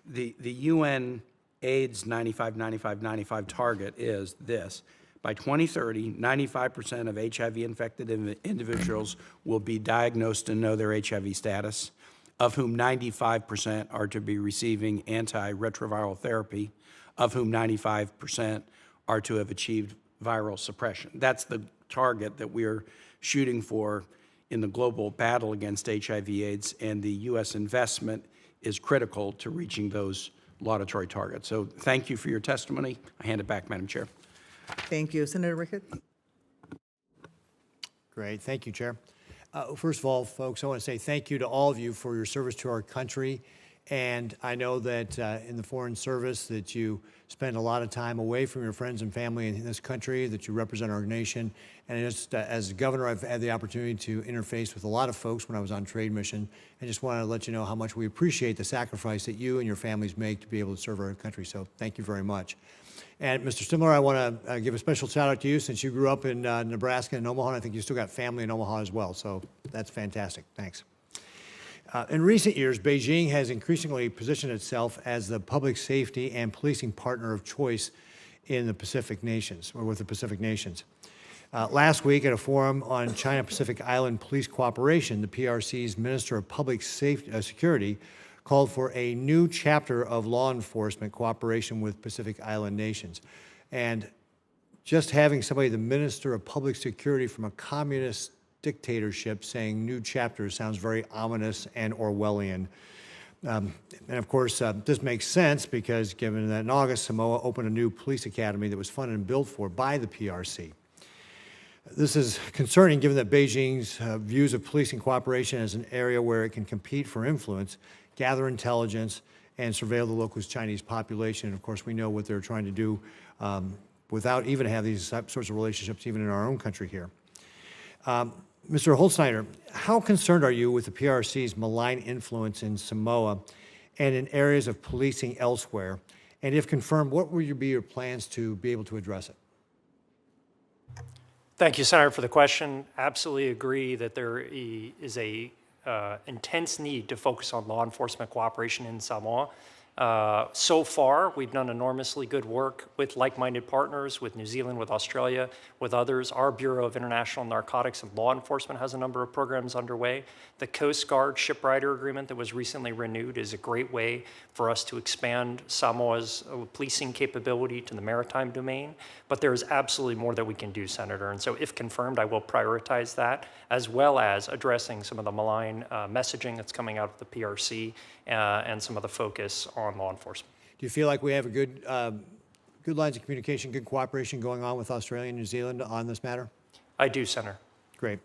the UN AIDS 95, 95, 95 target is this. By 2030, 95% of HIV-infected individuals will be diagnosed and know their HIV status, of whom 95% are to be receiving antiretroviral therapy, of whom 95% are to have achieved viral suppression. That's the target that we're shooting for in the global battle against HIV/AIDS, and the U.S. investment is critical to reaching those laudatory targets. So thank you for your testimony. I hand it back, Madam Chair. Thank you. Senator Ricketts? Great. Thank you, Chair. First of all, folks, I want to say thank you to all of you for your service to our country. And I know that in the Foreign Service that you spend a lot of time away from your friends and family in this country, that you represent our nation. And just as governor, I've had the opportunity to interface with a lot of folks when I was on trade mission. I just want to let you know how much we appreciate the sacrifice that you and your families make to be able to serve our country. So thank you very much. And Mr. Stimler, I want to give a special shout out to you since you grew up in Nebraska and Omaha, and I think you still got family in Omaha as well. So that's fantastic. Thanks. In recent years, Beijing has increasingly positioned itself as the public safety and policing partner of choice in the Pacific nations, or with the Pacific nations. Last week at a forum on China-Pacific Island police cooperation, the PRC's Minister of Public Security called for a new chapter of law enforcement cooperation with Pacific Island nations. And just having somebody, the Minister of Public Security from a communist dictatorship, saying new chapters sounds very ominous and Orwellian. And of course, this makes sense because given that in August, Samoa opened a new police academy that was funded and built for by the PRC. This is concerning given that Beijing's views of policing cooperation as an area where it can compete for influence, gather intelligence, and surveil the local Chinese population. And of course, we know what they're trying to do without even having these sorts of relationships even in our own country here. Mr. Holzschneider, how concerned are you with the PRC's malign influence in Samoa and in areas of policing elsewhere? And if confirmed, what will be your plans to be able to address it? Thank you, Senator, for the question. Absolutely agree that there is a intense need to focus on law enforcement cooperation in Samoa. So far, we've done enormously good work with like-minded partners, with New Zealand, with Australia, with others. Our Bureau of International Narcotics and Law Enforcement has a number of programs underway. The Coast Guard Shipwriter Agreement that was recently renewed is a great way for us to expand Samoa's policing capability to the maritime domain. But there is absolutely more that we can do, Senator. And so if confirmed, I will prioritize that, as well as addressing some of the malign messaging that's coming out of the PRC and some of the focus on law enforcement. Do you feel like we have a good lines of communication, good cooperation going on with Australia and New Zealand on this matter? I do, Senator. Great.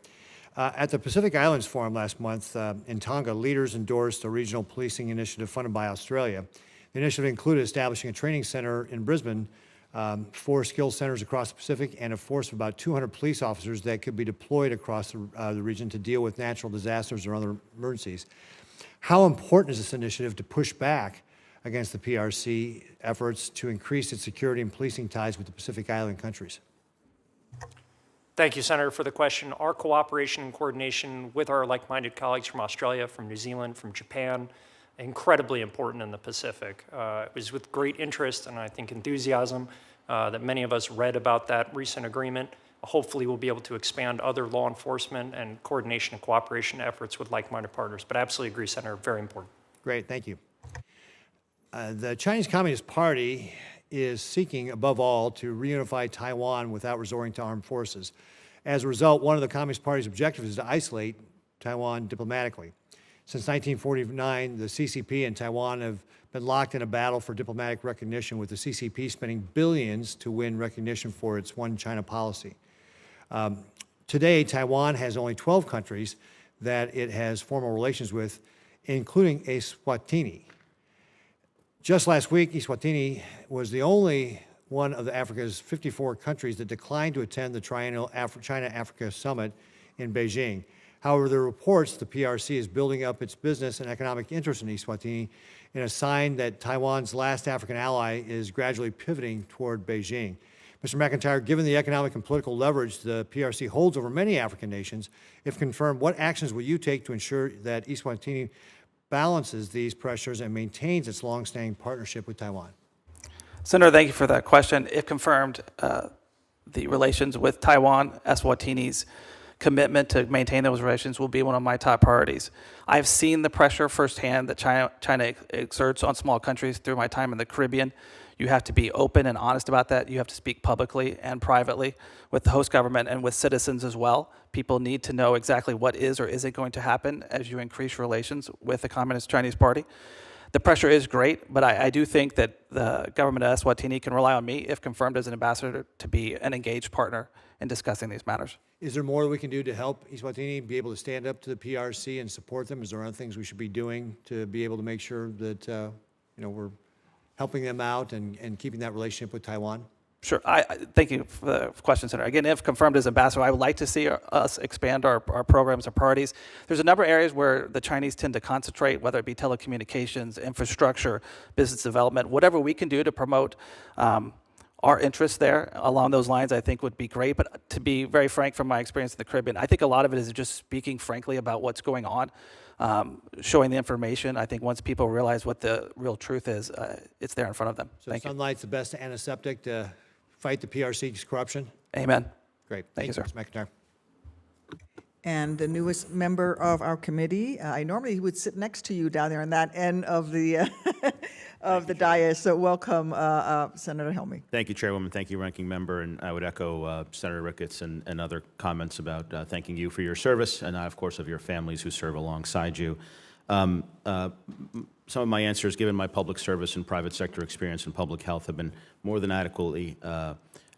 At the Pacific Islands Forum last month in Tonga, leaders endorsed a regional policing initiative funded by Australia. The initiative included establishing a training center in Brisbane, 4 skills centers across the Pacific, and a force of about 200 police officers that could be deployed across the region to deal with natural disasters or other emergencies. How important is this initiative to push back against the PRC efforts to increase its security and policing ties with the Pacific Island countries? Thank you, Senator, for the question. Our cooperation and coordination with our like-minded colleagues from Australia, from New Zealand, from Japan, incredibly important in the Pacific. It was with great interest and I think enthusiasm that many of us read about that recent agreement. Hopefully we'll be able to expand other law enforcement and coordination and cooperation efforts with like-minded partners. But I absolutely agree, Senator, very important. Great, thank you. The Chinese Communist Party is seeking, above all, to reunify Taiwan without resorting to armed forces. As a result, one of the Communist Party's objectives is to isolate Taiwan diplomatically. Since 1949, the CCP and Taiwan have been locked in a battle for diplomatic recognition, with the CCP spending billions to win recognition for its one China policy. Today, Taiwan has only 12 countries that it has formal relations with, including Eswatini. Just last week, Eswatini was the only one of Africa's 54 countries that declined to attend the Triennial China-Africa Summit in Beijing. However, there are reports the PRC is building up its business and economic interest in Eswatini in a sign that Taiwan's last African ally is gradually pivoting toward Beijing. Mr. McIntyre, given the economic and political leverage the PRC holds over many African nations, if confirmed, what actions will you take to ensure that Eswatini balances these pressures and maintains its longstanding partnership with Taiwan? Senator, thank you for that question. If confirmed, the relations with Taiwan, Eswatini's commitment to maintain those relations will be one of my top priorities. I've seen the pressure firsthand that China exerts on small countries through my time in the Caribbean. You have to be open and honest about that. You have to speak publicly and privately with the host government and with citizens as well. People need to know exactly what is or isn't going to happen as you increase relations with the Communist Chinese Party. The pressure is great, but I do think that the government of Eswatini can rely on me, if confirmed as an ambassador, to be an engaged partner in discussing these matters. Is there more we can do to help Eswatini be able to stand up to the PRC and support them? Is there other things we should be doing to be able to make sure that we're helping them out and keeping that relationship with Taiwan? Sure. I thank you for the question, Senator. Again, if confirmed as ambassador, I would like to see us expand our programs, our priorities. There's a number of areas where the Chinese tend to concentrate, whether it be telecommunications, infrastructure, business development, whatever we can do to promote our interests there along those lines, I think would be great. But to be very frank, from my experience in the Caribbean, I think a lot of it is just speaking frankly about what's going on, showing the information. I think once people realize what the real truth is, it's there in front of them. So Thank you. sunlight's the best antiseptic to fight the PRC's corruption? Amen. Great. Thank you, sir. Mr. McIntyre. And the newest member of our committee, I normally would sit next to you down there on that end of the of the dais. So welcome, Senator Helmy. Thank you, Chairwoman. Thank you, Ranking Member. And I would echo Senator Ricketts and other comments about thanking you for your service and, of course, of your families who serve alongside you. Some of my answers, given my public service and private sector experience in public health, have been more than adequately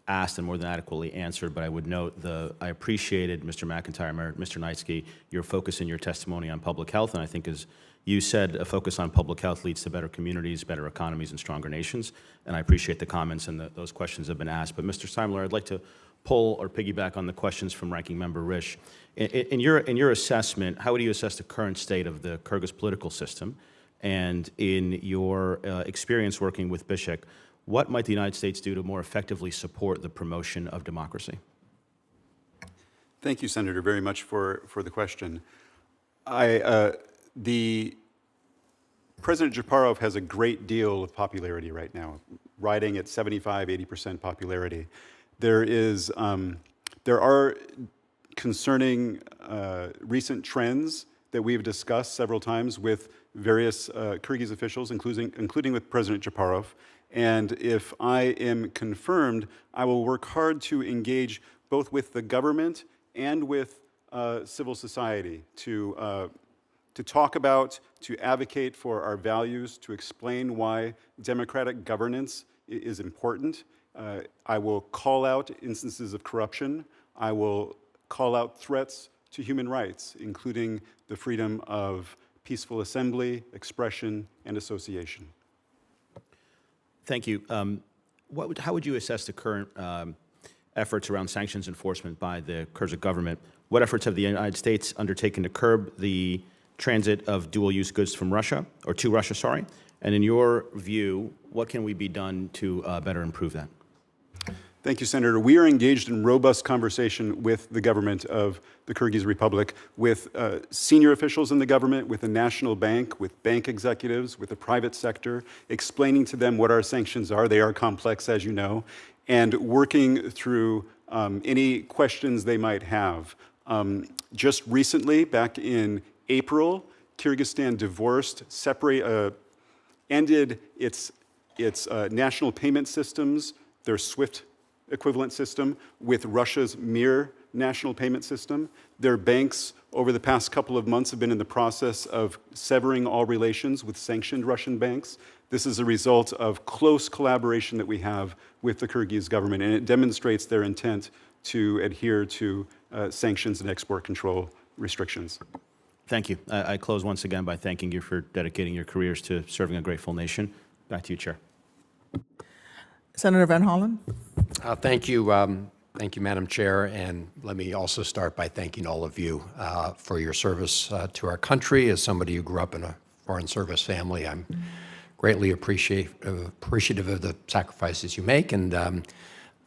asked and more than adequately answered, but I would note I appreciated, Mr. McIntyre, Mr. Knightsky, your focus in your testimony on public health, and I think, as you said, a focus on public health leads to better communities, better economies, and stronger nations, and I appreciate the comments and those questions have been asked. But Mr. Steimler, I'd like to pull or piggyback on the questions from Ranking Member Risch. In your assessment, how would you assess the current state of the Kyrgyz political system? And in your experience working with Bishek, what might the United States do to more effectively support the promotion of democracy? Thank you, Senator, very much for the question. The President Japarov has a great deal of popularity right now, riding at 75, 80% popularity. There are concerning recent trends that we've discussed several times with various Kyrgyz officials, including with President Japarov. And if I am confirmed, I will work hard to engage both with the government and with civil society to talk about, to advocate for our values, to explain why democratic governance is important. I will call out instances of corruption. I will call out threats to human rights, including the freedom of peaceful assembly, expression, and association. Thank you. How would you assess the current efforts around sanctions enforcement by the Kyrgyz government? What efforts have the United States undertaken to curb the transit of dual-use goods from Russia, or to Russia, sorry? And in your view, what can we be done to better improve that? Thank you, Senator. We are engaged in robust conversation with the government of the Kyrgyz Republic, with senior officials in the government, with the National Bank, with bank executives, with the private sector, explaining to them what our sanctions are. They are complex, as you know, and working through any questions they might have. Just recently, back in April, Kyrgyzstan ended its national payment systems, their SWIFT equivalent system, with Russia's Mir national payment system. Their banks, over the past couple of months, have been in the process of severing all relations with sanctioned Russian banks. This is a result of close collaboration that we have with the Kyrgyz government, and it demonstrates their intent to adhere to sanctions and export control restrictions. Thank you. I close once again by thanking you for dedicating your careers to serving a grateful nation. Back to you, Chair. Senator Van Hollen? Thank you, Madam Chair, and let me also start by thanking all of you for your service to our country. As somebody who grew up in a foreign service family, I'm greatly appreciative of the sacrifices you make, and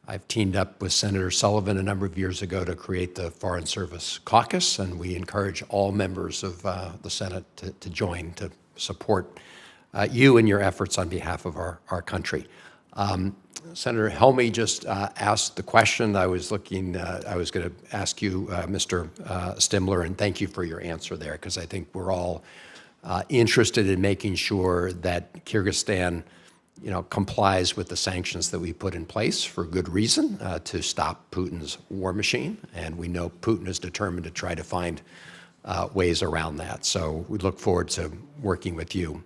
I've teamed up with Senator Sullivan a number of years ago to create the Foreign Service Caucus, and we encourage all members of the Senate to join to support you and your efforts on behalf of our country. Senator Helmy just asked the question. I was going to ask you, Mr. Stimler, and thank you for your answer there, because I think we're all interested in making sure that Kyrgyzstan, complies with the sanctions that we put in place for good reason to stop Putin's war machine, and we know Putin is determined to try to find ways around that. So we look forward to working with you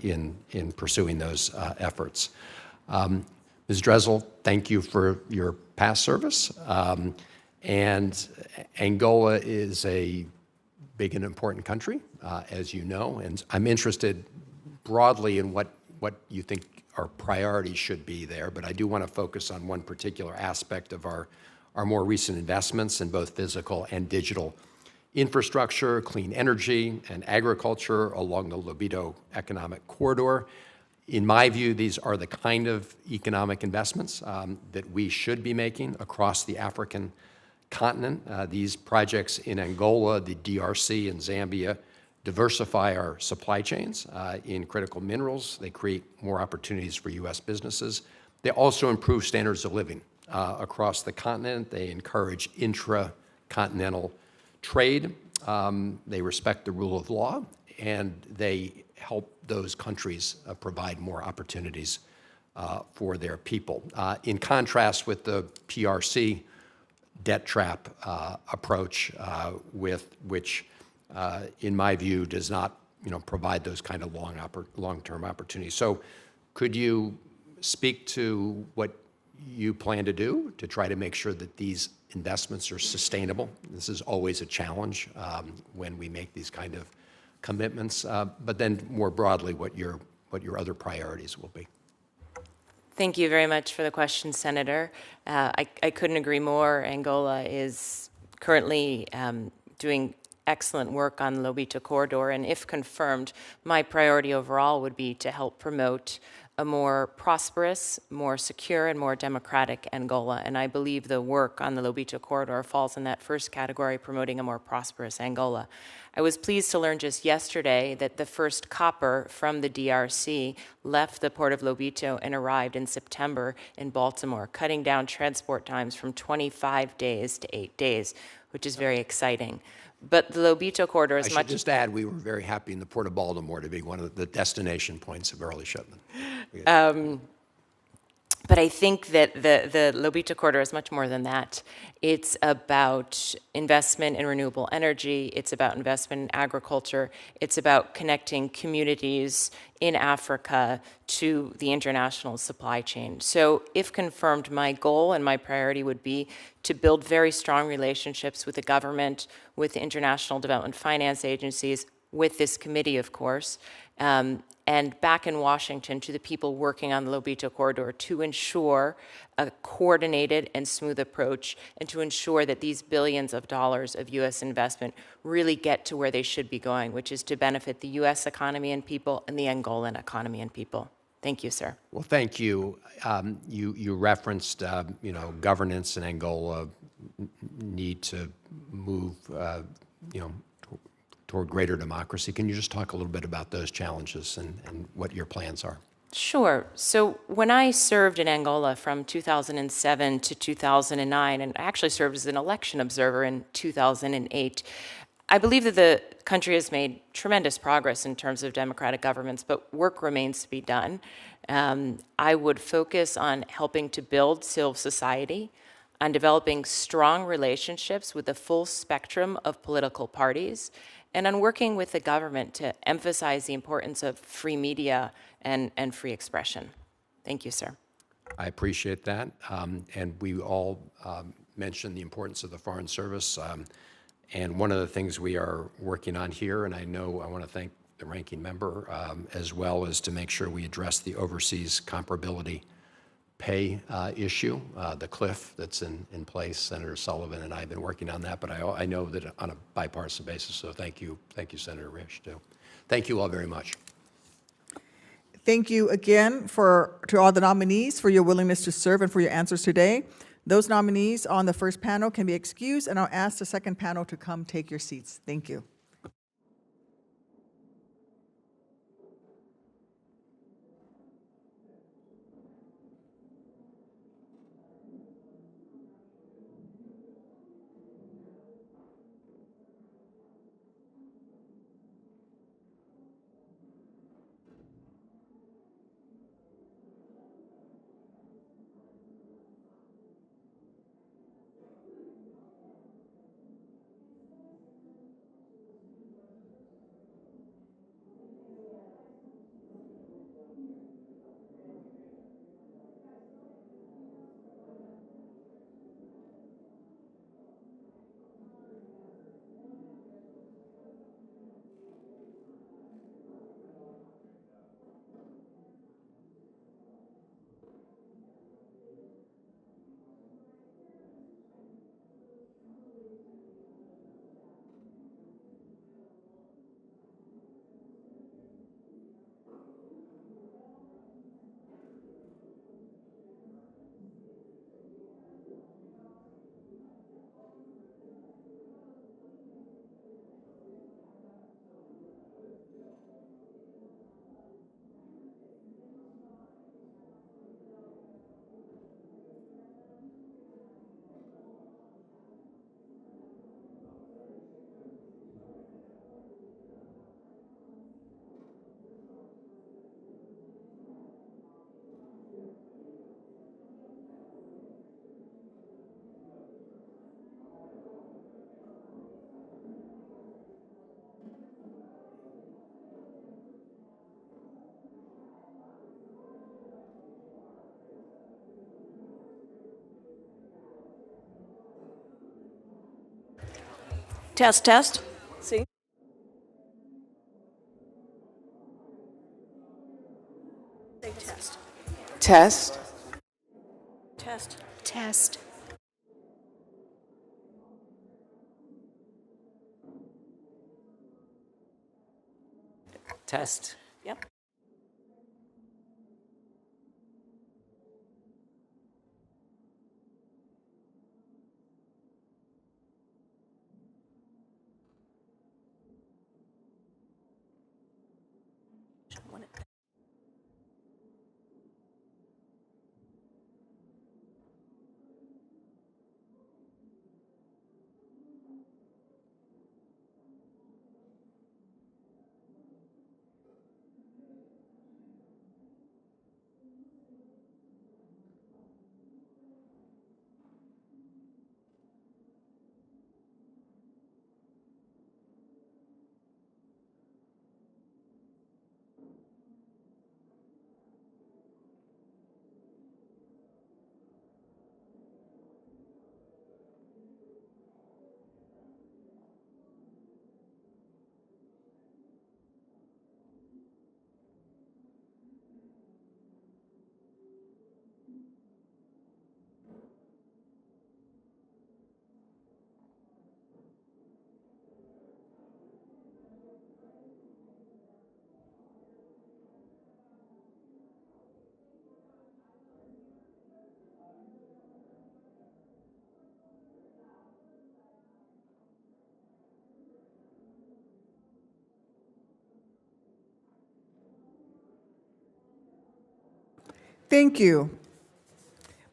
in pursuing those efforts. Ms. Dressel, thank you for your past service. And Angola is a big and important country, as you know, and I'm interested broadly in what you think our priorities should be there, but I do want to focus on one particular aspect of our more recent investments in both physical and digital infrastructure, clean energy, and agriculture along the Lobito Economic Corridor. In my view, these are the kind of economic investments that we should be making across the African continent. These projects in Angola, the DRC, and Zambia diversify our supply chains in critical minerals. They create more opportunities for U.S. businesses. They also improve standards of living across the continent. They encourage intra-continental trade. They respect the rule of law, and they help those countries provide more opportunities for their people. In contrast with the PRC debt trap approach, with which, in my view, does not provide those kind of long-term opportunities. So could you speak to what you plan to do to try to make sure that these investments are sustainable? This is always a challenge when we make these kind of commitments, but then more broadly, what your other priorities will be. Thank you very much for the question, Senator. I couldn't agree more. Angola is currently doing excellent work on the Lobito corridor, and if confirmed, my priority overall would be to help promote a more prosperous, more secure, and more democratic Angola. And I believe the work on the Lobito corridor falls in that first category, promoting a more prosperous Angola. I was pleased to learn just yesterday that the first copper from the DRC left the port of Lobito and arrived in September in Baltimore, cutting down transport times from 25 days to 8 days, which is very exciting. But the Lobito corridor I is should much... just add, we were very happy in the Port of Baltimore to be one of the destination points of early shipment. But I think that the Lobito corridor is much more than that. It's about investment in renewable energy. It's about investment in agriculture. It's about connecting communities in Africa to the international supply chain. So if confirmed, my goal and my priority would be to build very strong relationships with the government, with the international development finance agencies, with this committee, of course, and back in Washington to the people working on the Lobito corridor to ensure a coordinated and smooth approach and to ensure that these billions of dollars of U.S. investment really get to where they should be going, which is to benefit the U.S. economy and people and the Angolan economy and people. Thank you, sir. Well, thank you. You referenced, governance in Angola need to move, toward greater democracy. Can you just talk a little bit about those challenges and what your plans are? Sure. So when I served in Angola from 2007 to 2009, and I actually served as an election observer in 2008, I believe that the country has made tremendous progress in terms of democratic governments, but work remains to be done. I would focus on helping to build civil society, on developing strong relationships with the full spectrum of political parties, and on working with the government to emphasize the importance of free media and free expression. Thank you, sir. I appreciate that. And we all mentioned the importance of the Foreign Service. And one of the things we are working on here, and I want to thank the ranking member, as well as to make sure we address the overseas comparability pay issue, the cliff that's in place. Senator Sullivan and I have been working on that, but I know that on a bipartisan basis, so thank you, Senator Risch, too. Thank you all very much. Thank you again to all the nominees for your willingness to serve and for your answers today. Those nominees on the first panel can be excused, and I'll ask the second panel to come take your seats. Thank you. Test, test. See? Say test. Test. Test. Test. Test. Yep. Thank you.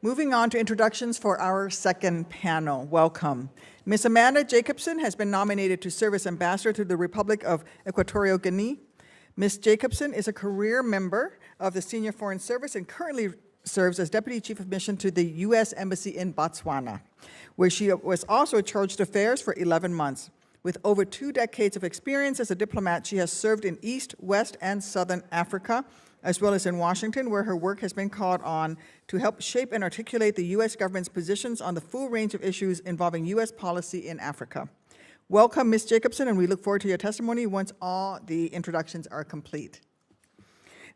Moving on to introductions for our second panel. Welcome. Ms. Amanda Jacobson has been nominated to serve as ambassador to the Republic of Equatorial Guinea. Ms. Jacobson is a career member of the Senior Foreign Service and currently serves as Deputy Chief of Mission to the U.S. Embassy in Botswana, where she was also charged affairs for 11 months. With over 2 decades of experience as a diplomat, she has served in East, West, and Southern Africa, as well as in Washington, where her work has been called on to help shape and articulate the U.S. government's positions on the full range of issues involving U.S. policy in Africa. Welcome, Ms. Jacobson, and we look forward to your testimony once all the introductions are complete.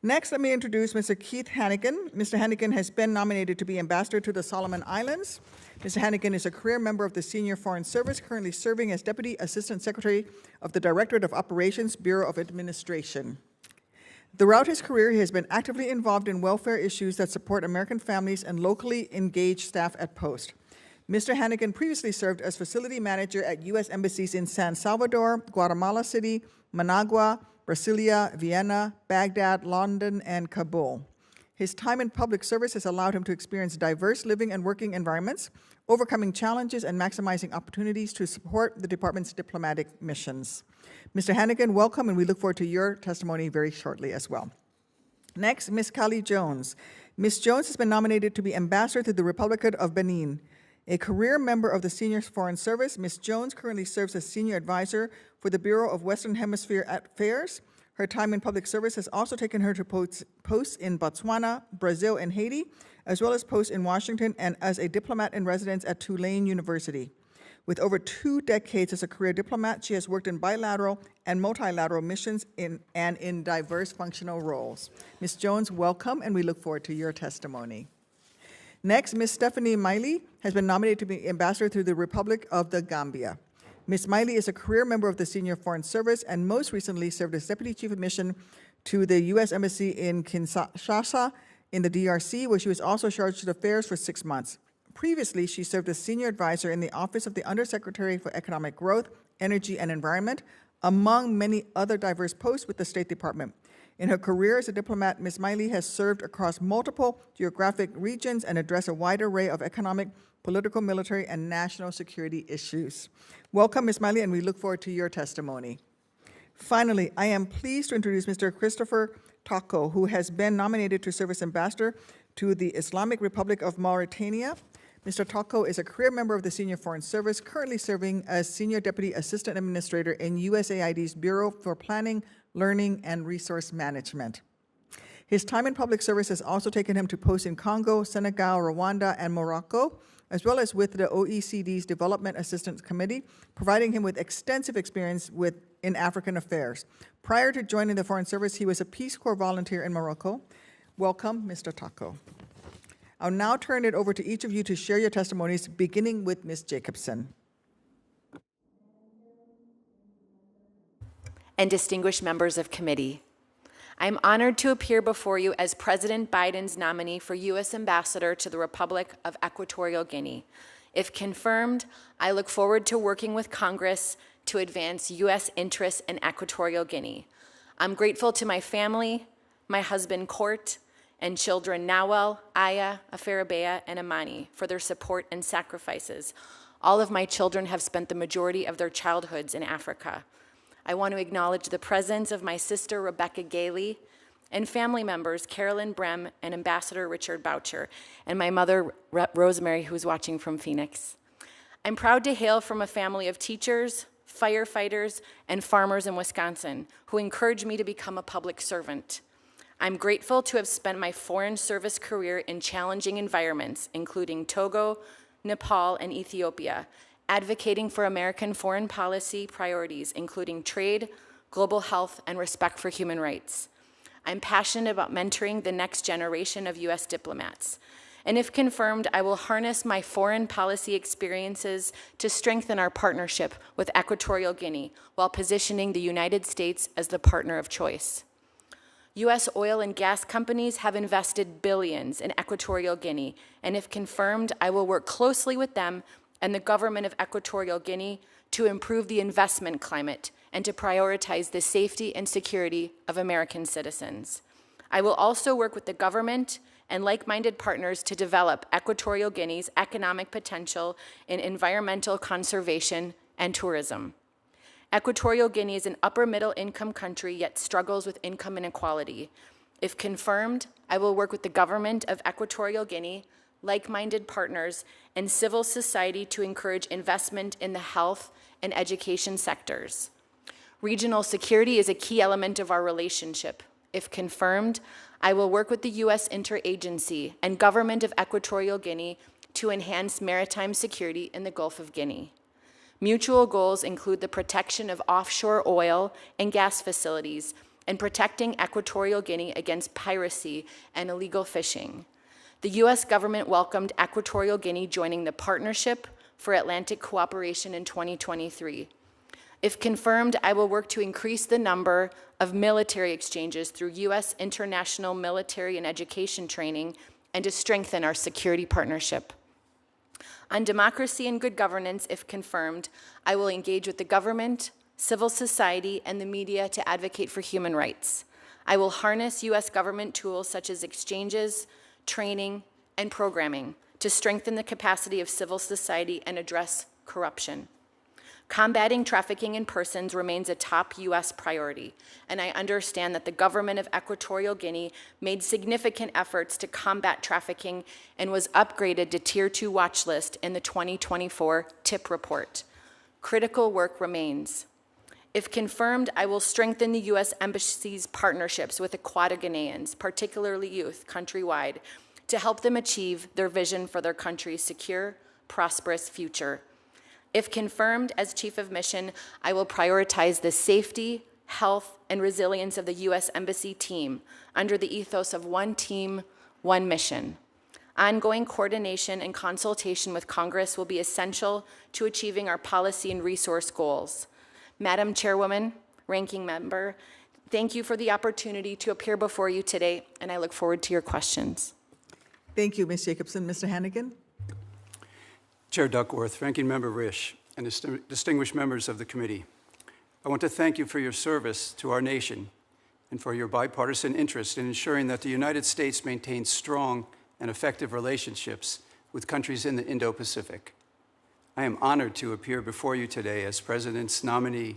Next, let me introduce Mr. Keith Hannigan. Mr. Hannigan has been nominated to be ambassador to the Solomon Islands. Mr. Hannigan is a career member of the Senior Foreign Service, currently serving as Deputy Assistant Secretary of the Directorate of Operations, Bureau of Administration. Throughout his career, he has been actively involved in welfare issues that support American families and locally engaged staff at post. Mr. Hannigan previously served as facility manager at U.S. embassies in San Salvador, Guatemala City, Managua, Brasilia, Vienna, Baghdad, London, and Kabul. His time in public service has allowed him to experience diverse living and working environments, overcoming challenges and maximizing opportunities to support the department's diplomatic missions. Mr. Hannigan, welcome, and we look forward to your testimony very shortly as well. Next, Ms. Kali Jones. Ms. Jones has been nominated to be ambassador to the Republic of Benin. A career member of the Senior Foreign Service, Ms. Jones currently serves as senior advisor for the Bureau of Western Hemisphere Affairs. Her time in public service has also taken her to posts in Botswana, Brazil, and Haiti, as well as posts in Washington and as a diplomat in residence at Tulane University. With over 2 decades as a career diplomat, she has worked in bilateral and multilateral missions in diverse functional roles. Ms. Jones, welcome, and we look forward to your testimony. Next, Ms. Stephanie Miley has been nominated to be ambassador to the Republic of the Gambia. Ms. Miley is a career member of the Senior Foreign Service and most recently served as Deputy Chief of Mission to the U.S. Embassy in Kinshasa in the DRC, where she was also charged with affairs for 6 months. Previously, she served as senior advisor in the Office of the Undersecretary for Economic Growth, Energy, and Environment, among many other diverse posts with the State Department. In her career as a diplomat, Ms. Miley has served across multiple geographic regions and addressed a wide array of economic, political, military, and national security issues. Welcome, Ms. Miley, and we look forward to your testimony. Finally, I am pleased to introduce Mr. Christopher Tako, who has been nominated to serve as ambassador to the Islamic Republic of Mauritania. Mr. Tako is a career member of the Senior Foreign Service, currently serving as Senior Deputy Assistant Administrator in USAID's Bureau for Planning, Learning, and Resource Management. His time in public service has also taken him to posts in Congo, Senegal, Rwanda, and Morocco, as well as with the OECD's Development Assistance Committee, providing him with extensive experience in African affairs. Prior to joining the Foreign Service, he was a Peace Corps volunteer in Morocco. Welcome, Mr. Tako. I'll now turn it over to each of you to share your testimonies, beginning with Ms. Jacobson. And distinguished members of committee, I'm honored to appear before you as President Biden's nominee for U.S. Ambassador to the Republic of Equatorial Guinea. If confirmed, I look forward to working with Congress to advance U.S. interests in Equatorial Guinea. I'm grateful to my family, my husband Court, and children Nawel, Aya, Afarabea, and Amani for their support and sacrifices. All of my children have spent the majority of their childhoods in Africa. I want to acknowledge the presence of my sister Rebecca Gailey and family members Carolyn Brem and Ambassador Richard Boucher, and my mother Rosemary, who's watching from Phoenix. I'm proud to hail from a family of teachers, firefighters, and farmers in Wisconsin who encouraged me to become a public servant. I'm grateful to have spent my foreign service career in challenging environments, including Togo, Nepal, and Ethiopia, advocating for American foreign policy priorities, including trade, global health, and respect for human rights. I'm passionate about mentoring the next generation of U.S. diplomats. And if confirmed, I will harness my foreign policy experiences to strengthen our partnership with Equatorial Guinea while positioning the United States as the partner of choice. U.S. oil and gas companies have invested billions in Equatorial Guinea, and if confirmed, I will work closely with them and the government of Equatorial Guinea to improve the investment climate and to prioritize the safety and security of American citizens. I will also work with the government and like-minded partners to develop Equatorial Guinea's economic potential in environmental conservation and tourism. Equatorial Guinea is an upper-middle income country, yet struggles with income inequality. If confirmed, I will work with the government of Equatorial Guinea, like-minded partners, and civil society to encourage investment in the health and education sectors. Regional security is a key element of our relationship. If confirmed, I will work with the U.S. Interagency and government of Equatorial Guinea to enhance maritime security in the Gulf of Guinea. Mutual goals include the protection of offshore oil and gas facilities and protecting Equatorial Guinea against piracy and illegal fishing. The U.S. government welcomed Equatorial Guinea joining the Partnership for Atlantic Cooperation in 2023. If confirmed, I will work to increase the number of military exchanges through U.S. international military and education training and to strengthen our security partnership. On democracy and good governance, if confirmed, I will engage with the government, civil society, and the media to advocate for human rights. I will harness U.S. government tools such as exchanges, training, and programming to strengthen the capacity of civil society and address corruption. Combating trafficking in persons remains a top U.S. priority, and I understand that the government of Equatorial Guinea made significant efforts to combat trafficking and was upgraded to Tier 2 watch list in the 2024 TIP report. Critical work remains. If confirmed, I will strengthen the U.S. Embassy's partnerships with Equatorial Guineans, particularly youth, countrywide, to help them achieve their vision for their country's secure, prosperous future. If confirmed as Chief of Mission, I will prioritize the safety, health, and resilience of the U.S. Embassy team under the ethos of one team, one mission. Ongoing coordination and consultation with Congress will be essential to achieving our policy and resource goals. Madam Chairwoman, Ranking Member, thank you for the opportunity to appear before you today, and I look forward to your questions. Thank you, Ms. Jacobson. Mr. Hannigan? Chair Duckworth, Ranking Member Risch, and distinguished members of the committee, I want to thank you for your service to our nation and for your bipartisan interest in ensuring that the United States maintains strong and effective relationships with countries in the Indo-Pacific. I am honored to appear before you today as President's nominee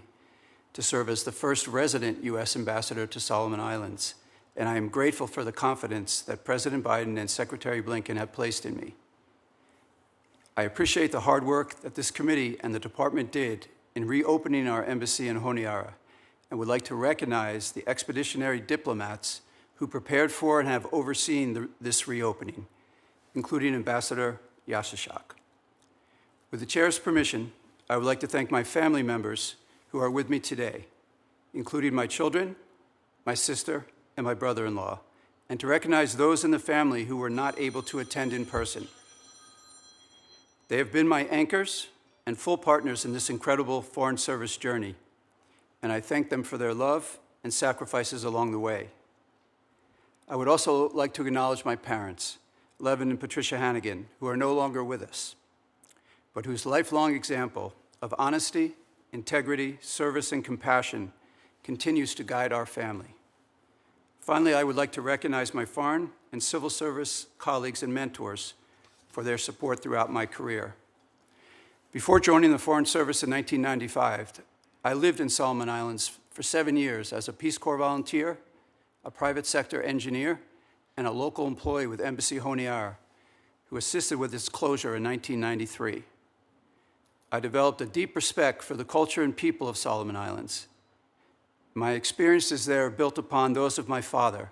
to serve as the first resident U.S. Ambassador to Solomon Islands, and I am grateful for the confidence that President Biden and Secretary Blinken have placed in me. I appreciate the hard work that this committee and the department did in reopening our embassy in Honiara, and would like to recognize the expeditionary diplomats who prepared for and have overseen this reopening, including Ambassador Yashashak. With the chair's permission, I would like to thank my family members who are with me today, including my children, my sister, and my brother-in-law, and to recognize those in the family who were not able to attend in person. They have been my anchors and full partners in this incredible Foreign Service journey, and I thank them for their love and sacrifices along the way. I would also like to acknowledge my parents, Levin and Patricia Hannigan, who are no longer with us, but whose lifelong example of honesty, integrity, service, and compassion continues to guide our family. Finally, I would like to recognize my foreign and civil service colleagues and mentors for their support throughout my career. Before joining the Foreign Service in 1995, I lived in Solomon Islands for 7 years as a Peace Corps volunteer, a private sector engineer, and a local employee with Embassy Honiara, who assisted with its closure in 1993. I developed a deep respect for the culture and people of Solomon Islands. My experiences there built upon those of my father,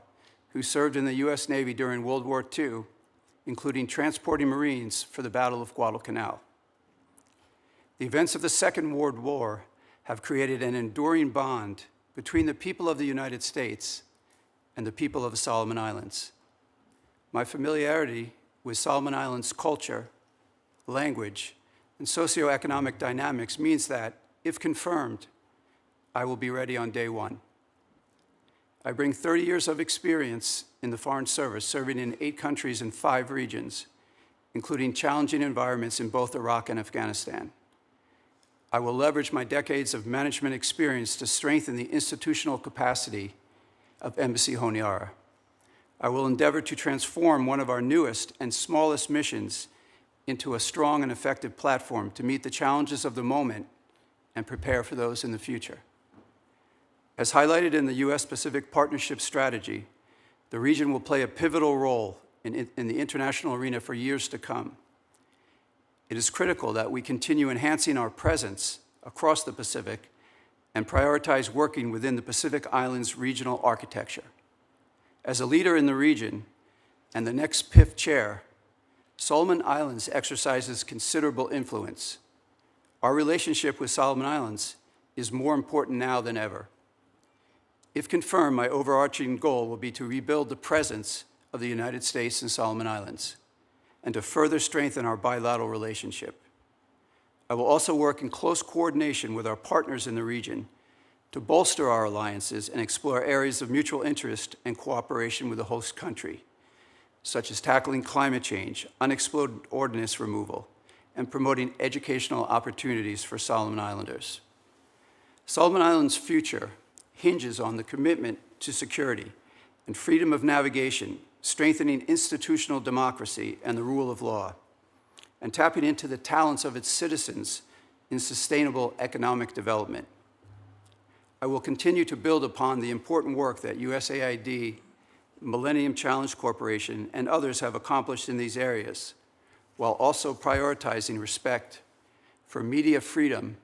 who served in the U.S. Navy during World War II, including transporting Marines for the Battle of Guadalcanal. The events of the Second World War have created an enduring bond between the people of the United States and the people of the Solomon Islands. My familiarity with Solomon Islands' culture, language, and socioeconomic dynamics means that, if confirmed, I will be ready on day one. I bring 30 years of experience in the Foreign Service, serving in 8 countries and 5 regions, including challenging environments in both Iraq and Afghanistan. I will leverage my decades of management experience to strengthen the institutional capacity of Embassy Honiara. I will endeavor to transform one of our newest and smallest missions into a strong and effective platform to meet the challenges of the moment and prepare for those in the future. As highlighted in the U.S.-Pacific Partnership Strategy, the region will play a pivotal role in the international arena for years to come. It is critical that we continue enhancing our presence across the Pacific and prioritize working within the Pacific Islands regional architecture. As a leader in the region and the next PIF chair, Solomon Islands exercises considerable influence. Our relationship with Solomon Islands is more important now than ever. If confirmed, my overarching goal will be to rebuild the presence of the United States in Solomon Islands and to further strengthen our bilateral relationship. I will also work in close coordination with our partners in the region to bolster our alliances and explore areas of mutual interest and cooperation with the host country, such as tackling climate change, unexploded ordnance removal, and promoting educational opportunities for Solomon Islanders. Solomon Islands' future hinges on the commitment to security and freedom of navigation, strengthening institutional democracy and the rule of law, and tapping into the talents of its citizens in sustainable economic development. I will continue to build upon the important work that USAID, Millennium Challenge Corporation, and others have accomplished in these areas, while also prioritizing respect for media freedom,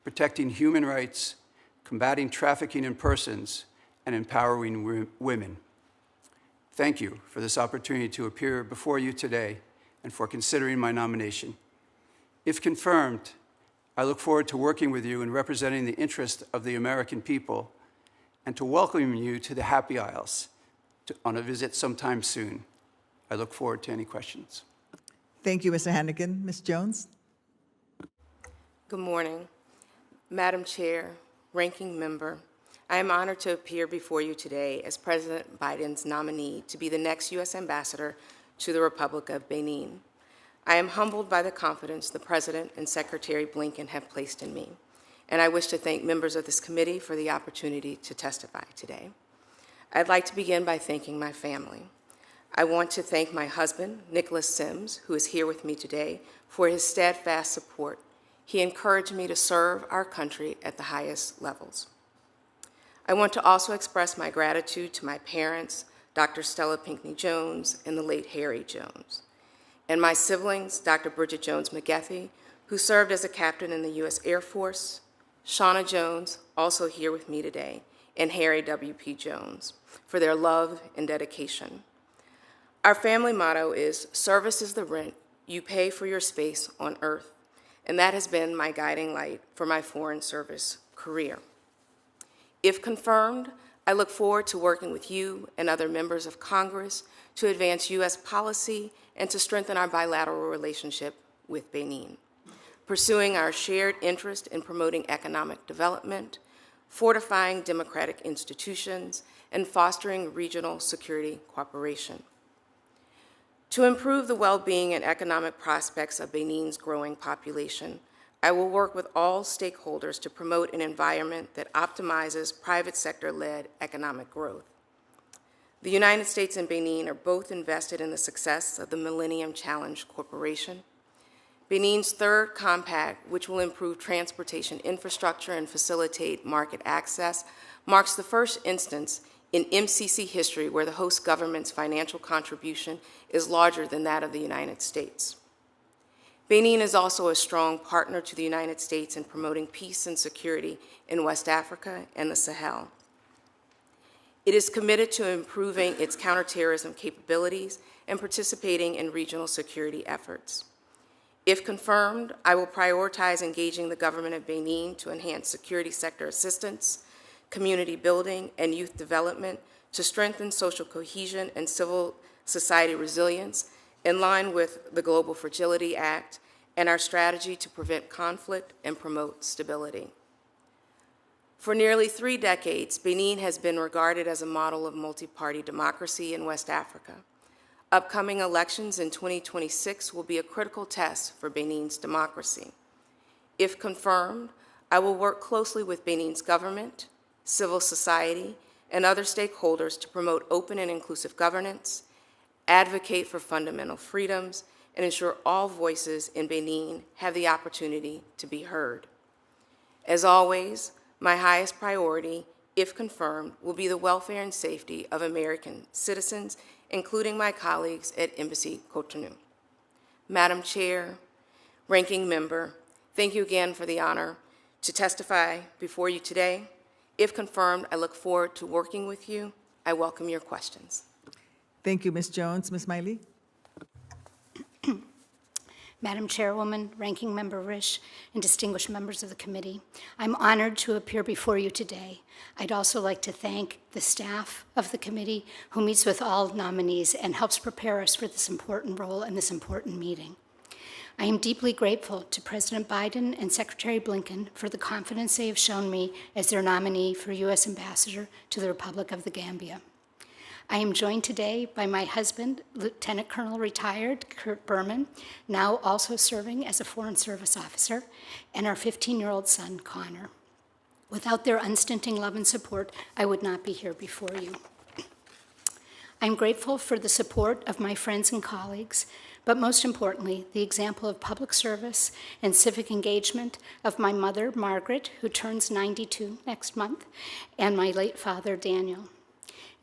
protecting human rights, combating trafficking in persons, and empowering women. Thank you for this opportunity to appear before you today and for considering my nomination. If confirmed, I look forward to working with you in representing the interest of the American people and to welcoming you to the Happy Isles on a visit sometime soon. I look forward to any questions. Thank you, Mr. Hannigan. Ms. Jones? Good morning. Madam Chair, Ranking Member, I am honored to appear before you today as President Biden's nominee to be the next U.S. Ambassador to the Republic of Benin. I am humbled by the confidence the President and Secretary Blinken have placed in me, and I wish to thank members of this committee for the opportunity to testify today. I'd like to begin by thanking my family. I want to thank my husband, Nicholas Sims, who is here with me today, for his steadfast support. He encouraged me to serve our country at the highest levels. I want to also express my gratitude to my parents, Dr. Stella Pinckney Jones and the late Harry Jones, and my siblings, Dr. Bridget Jones McGethy, who served as a captain in the U.S. Air Force, Shauna Jones, also here with me today, and Harry W.P. Jones, for their love and dedication. Our family motto is, "Service is the rent you pay for your space on earth," and that has been my guiding light for my Foreign Service career. If confirmed, I look forward to working with you and other members of Congress to advance U.S. policy and to strengthen our bilateral relationship with Benin, pursuing our shared interest in promoting economic development, fortifying democratic institutions, and fostering regional security cooperation. To improve the well-being and economic prospects of Benin's growing population, I will work with all stakeholders to promote an environment that optimizes private sector-led economic growth. The United States and Benin are both invested in the success of the Millennium Challenge Corporation. Benin's third compact, which will improve transportation infrastructure and facilitate market access, marks the first instance in MCC history where the host government's financial contribution is larger than that of the United States. Benin is also a strong partner to the United States in promoting peace and security in West Africa and the Sahel. It is committed to improving its counterterrorism capabilities and participating in regional security efforts. If confirmed, I will prioritize engaging the government of Benin to enhance security sector assistance, community building, and youth development to strengthen social cohesion and civil society resilience in line with the Global Fragility Act and our strategy to prevent conflict and promote stability. For nearly 3 decades, Benin has been regarded as a model of multi-party democracy in West Africa. Upcoming elections in 2026 will be a critical test for Benin's democracy. If confirmed, I will work closely with Benin's government, civil society, and other stakeholders to promote open and inclusive governance, advocate for fundamental freedoms, and ensure all voices in Benin have the opportunity to be heard. As always, my highest priority, if confirmed, will be the welfare and safety of American citizens, including my colleagues at Embassy Cotonou. Madam Chair, Ranking Member, thank you again for the honor to testify before you today. If confirmed, I look forward to working with you. I welcome your questions. Thank you, Ms. Jones. Ms. Miley? Madam Chairwoman, Ranking Member Risch, and distinguished members of the committee, I'm honored to appear before you today. I'd also like to thank the staff of the committee who meets with all nominees and helps prepare us for this important role and this important meeting. I am deeply grateful to President Biden and Secretary Blinken for the confidence they have shown me as their nominee for U.S. Ambassador to the Republic of the Gambia. I am joined today by my husband, Lieutenant Colonel retired Kurt Berman, now also serving as a Foreign Service officer, and our 15-year-old son, Connor. Without their unstinting love and support, I would not be here before you. I'm grateful for the support of my friends and colleagues, but most importantly, the example of public service and civic engagement of my mother, Margaret, who turns 92 next month, and my late father, Daniel.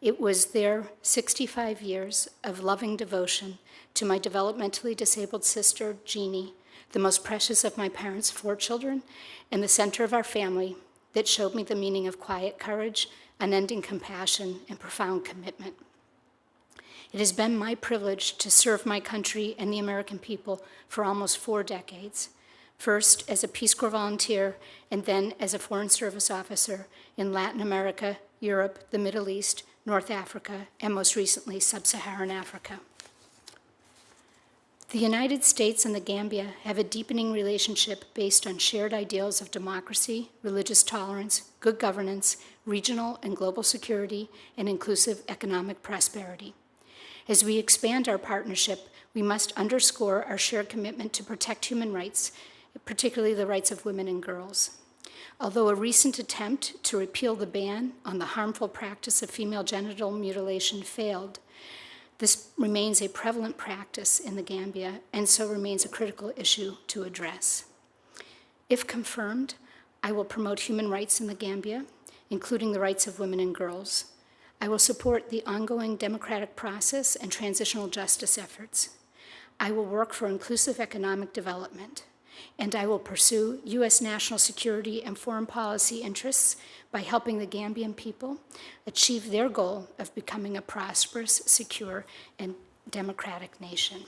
It was their 65 years of loving devotion to my developmentally disabled sister, Jeannie, the most precious of my parents' 4 children, and the center of our family, that showed me the meaning of quiet courage, unending compassion, and profound commitment. It has been my privilege to serve my country and the American people for almost 4 decades, first as a Peace Corps volunteer and then as a Foreign Service officer in Latin America, Europe, the Middle East, North Africa, and most recently, Sub-Saharan Africa. The United States and the Gambia have a deepening relationship based on shared ideals of democracy, religious tolerance, good governance, regional and global security, and inclusive economic prosperity. As we expand our partnership, we must underscore our shared commitment to protect human rights, particularly the rights of women and girls. Although a recent attempt to repeal the ban on the harmful practice of female genital mutilation failed, this remains a prevalent practice in the Gambia and so remains a critical issue to address. If confirmed, I will promote human rights in the Gambia, including the rights of women and girls. I will support the ongoing democratic process and transitional justice efforts. I will work for inclusive economic development. And I will pursue U.S. national security and foreign policy interests by helping the Gambian people achieve their goal of becoming a prosperous, secure, and democratic nation.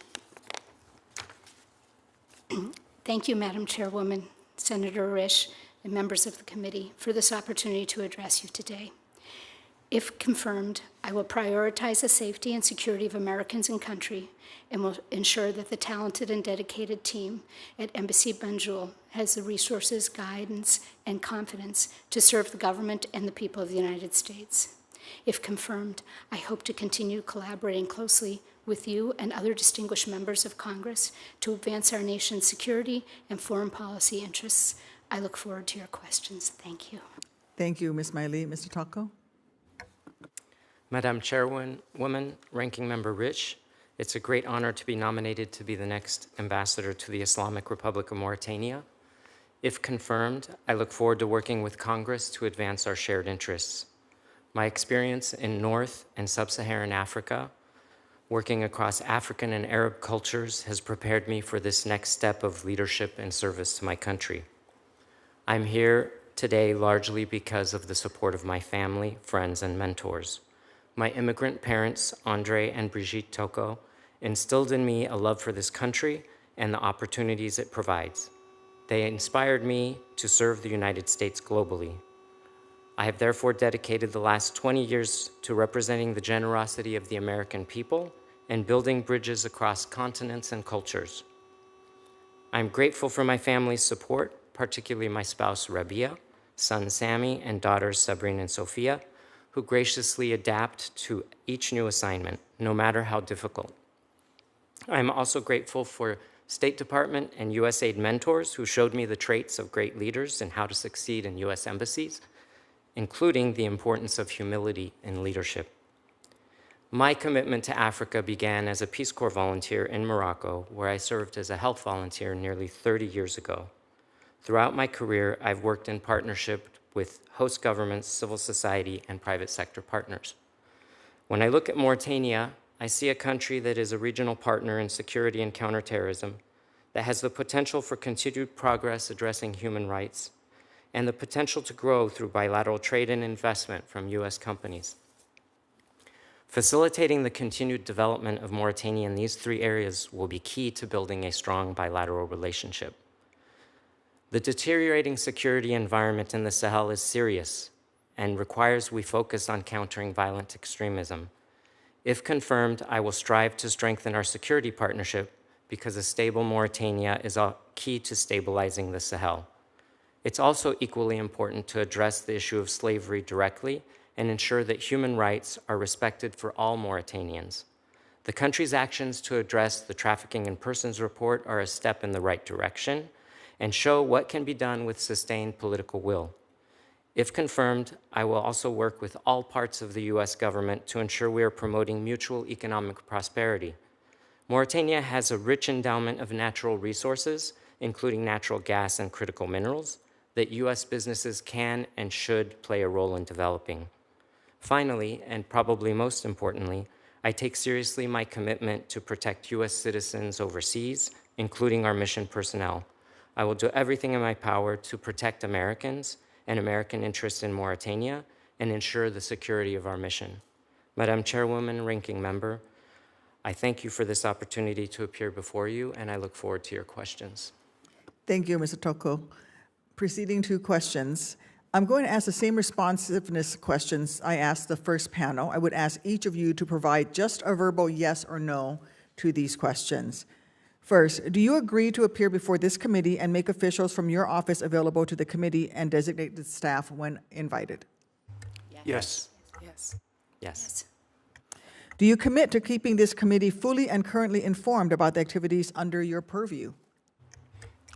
Thank you, Madam Chairwoman, Senator Risch, and members of the committee for this opportunity to address you today. If confirmed, I will prioritize the safety and security of Americans and country and will ensure that the talented and dedicated team at Embassy Banjul has the resources, guidance, and confidence to serve the government and the people of the United States. If confirmed, I hope to continue collaborating closely with you and other distinguished members of Congress to advance our nation's security and foreign policy interests. I look forward to your questions. Thank you. Thank you, Ms. Miley. Mr. Tocco? Madam Chairwoman, Ranking Member Rich, it's a great honor to be nominated to be the next ambassador to the Islamic Republic of Mauritania. If confirmed, I look forward to working with Congress to advance our shared interests. My experience in North and Sub-Saharan Africa, working across African and Arab cultures, has prepared me for this next step of leadership and service to my country. I'm here today largely because of the support of my family, friends, and mentors. My immigrant parents, Andre and Brigitte Tocco, instilled in me a love for this country and the opportunities it provides. They inspired me to serve the United States globally. I have therefore dedicated the last 20 years to representing the generosity of the American people and building bridges across continents and cultures. I'm grateful for my family's support, particularly my spouse, Rabia, son, Sammy, and daughters, Sabrina and Sophia, who graciously adapt to each new assignment, no matter how difficult. I'm also grateful for State Department and USAID mentors who showed me the traits of great leaders and how to succeed in U.S. embassies, including the importance of humility in leadership. My commitment to Africa began as a Peace Corps volunteer in Morocco, where I served as a health volunteer nearly 30 years ago. Throughout my career, I've worked in partnership with host governments, civil society, and private sector partners. When I look at Mauritania, I see a country that is a regional partner in security and counterterrorism, that has the potential for continued progress addressing human rights, and the potential to grow through bilateral trade and investment from U.S. companies. Facilitating the continued development of Mauritania in these three areas will be key to building a strong bilateral relationship. The deteriorating security environment in the Sahel is serious and requires we focus on countering violent extremism. If confirmed, I will strive to strengthen our security partnership because a stable Mauritania is a key to stabilizing the Sahel. It's also equally important to address the issue of slavery directly and ensure that human rights are respected for all Mauritanians. The country's actions to address the Trafficking in Persons report are a step in the right direction and show what can be done with sustained political will. If confirmed, I will also work with all parts of the U.S. government to ensure we are promoting mutual economic prosperity. Mauritania has a rich endowment of natural resources, including natural gas and critical minerals, that U.S. businesses can and should play a role in developing. Finally, and probably most importantly, I take seriously my commitment to protect U.S. citizens overseas, including our mission personnel. I will do everything in my power to protect Americans and American interests in Mauritania and ensure the security of our mission. Madam Chairwoman, Ranking Member, I thank you for this opportunity to appear before you, and I look forward to your questions. Thank you, Mr. Tocco. Proceeding to questions. I'm going to ask the same responsiveness questions I asked the first panel. I would ask each of you to provide just a verbal yes or no to these questions. First, do you agree to appear before this committee and make officials from your office available to the committee and designated staff when invited? Yes. Yes. Yes. Do you commit to keeping this committee fully and currently informed about the activities under your purview?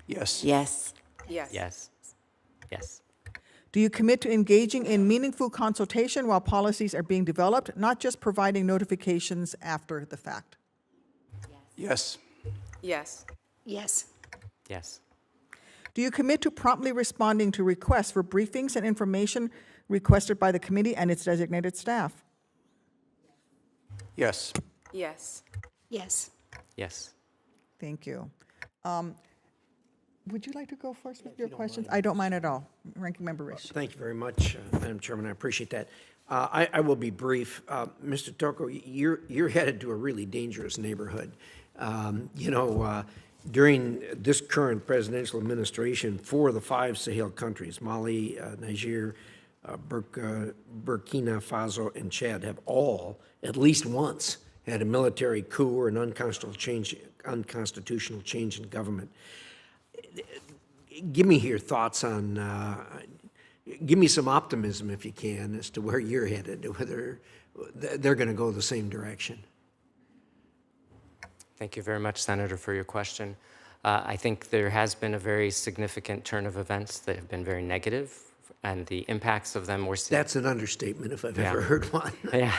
Yes. Yes. Yes. Yes. Yes. Do you commit to engaging in meaningful consultation while policies are being developed, not just providing notifications after the fact? Yes. Yes. Yes. Yes. Do you commit to promptly responding to requests for briefings and information requested by the committee and its designated staff? Yes. Yes. Yes. Yes. Thank you. Would you like to go first with your questions? I don't mind at all. Ranking Member Risch. Thank you very much, Madam Chairman. I appreciate that. I will be brief. Mr. Tocco, you're headed to a really dangerous neighborhood. During this current presidential administration, 4 of the 5 Sahel countries, Mali, Niger, Burkina Faso, and Chad have all, at least once, had a military coup or an unconstitutional change in government. Give me your thoughts on, give me some optimism, if you can, as to where you're headed, whether they're going to go the same direction. Thank you very much, Senator, for your question. I think there has been a very significant turn of events that have been very negative, and the impacts of them we're seeing. That's an understatement if I've ever heard one. Yeah,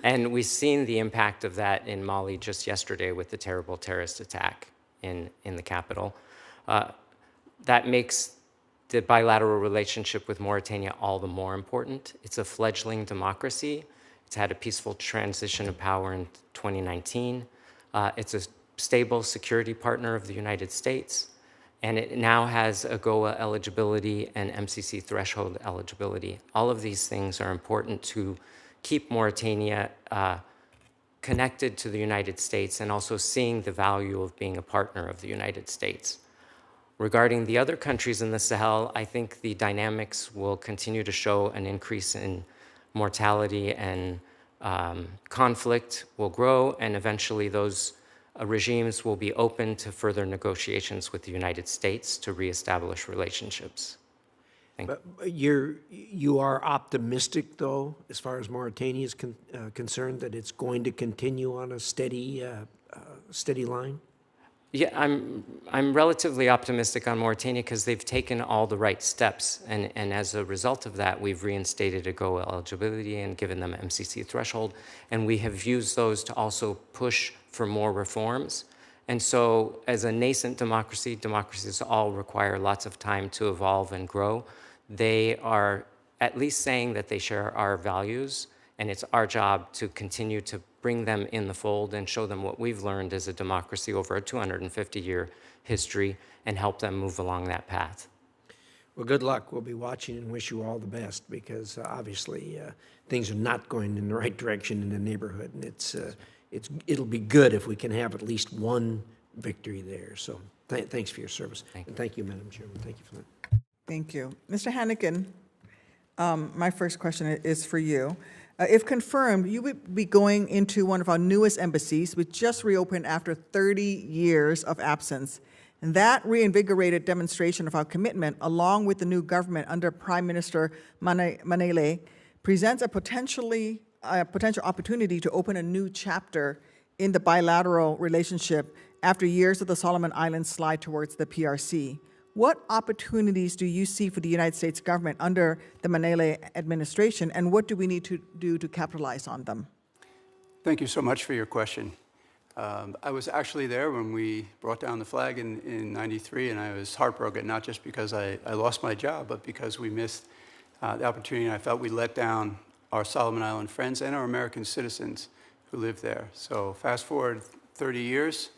and we've seen the impact of that in Mali just yesterday with the terrible terrorist attack in the capital. That makes the bilateral relationship with Mauritania all the more important. It's a fledgling democracy. It's had a peaceful transition of power in 2019. It's a stable security partner of the United States, and it now has AGOA eligibility and MCC threshold eligibility. All of these things are important to keep Mauritania connected to the United States and also seeing the value of being a partner of the United States. Regarding the other countries in the Sahel, I think the dynamics will continue to show an increase in mortality, and conflict will grow, and eventually those regimes will be open to further negotiations with the United States to reestablish relationships. But you are optimistic, though, as far as Mauritania is concerned, that it's going to continue on a steady line? Yeah, I'm relatively optimistic on Mauritania because they've taken all the right steps, and as a result of that, we've reinstated AGOA eligibility and given them MCC threshold, and we have used those to also push for more reforms. And so, as a nascent democracy, democracies all require lots of time to evolve and grow. They are at least saying that they share our values, and it's our job to continue to bring them in the fold and show them what we've learned as a democracy over a 250-year history and help them move along that path. Well, good luck. We'll be watching and wish you all the best, because obviously things are not going in the right direction in the neighborhood, and it'll be good if we can have at least one victory there. So thanks for your service. And thank you, Madam Chairman. Thank you for that. Thank you. Mr. Hannigan, my first question is for you. If confirmed, you would be going into one of our newest embassies, which just reopened after 30 years of absence. And that reinvigorated demonstration of our commitment, along with the new government under Prime Minister Manele, presents a potential opportunity to open a new chapter in the bilateral relationship after years of the Solomon Islands slide towards the PRC. What opportunities do you see for the United States government under the Manele administration, and what do we need to do to capitalize on them? Thank you so much for your question. I was actually there when we brought down the flag in '93, and I was heartbroken, not just because I lost my job, but because we missed the opportunity, and I felt we let down our Solomon Island friends and our American citizens who live there. So fast forward 30 years,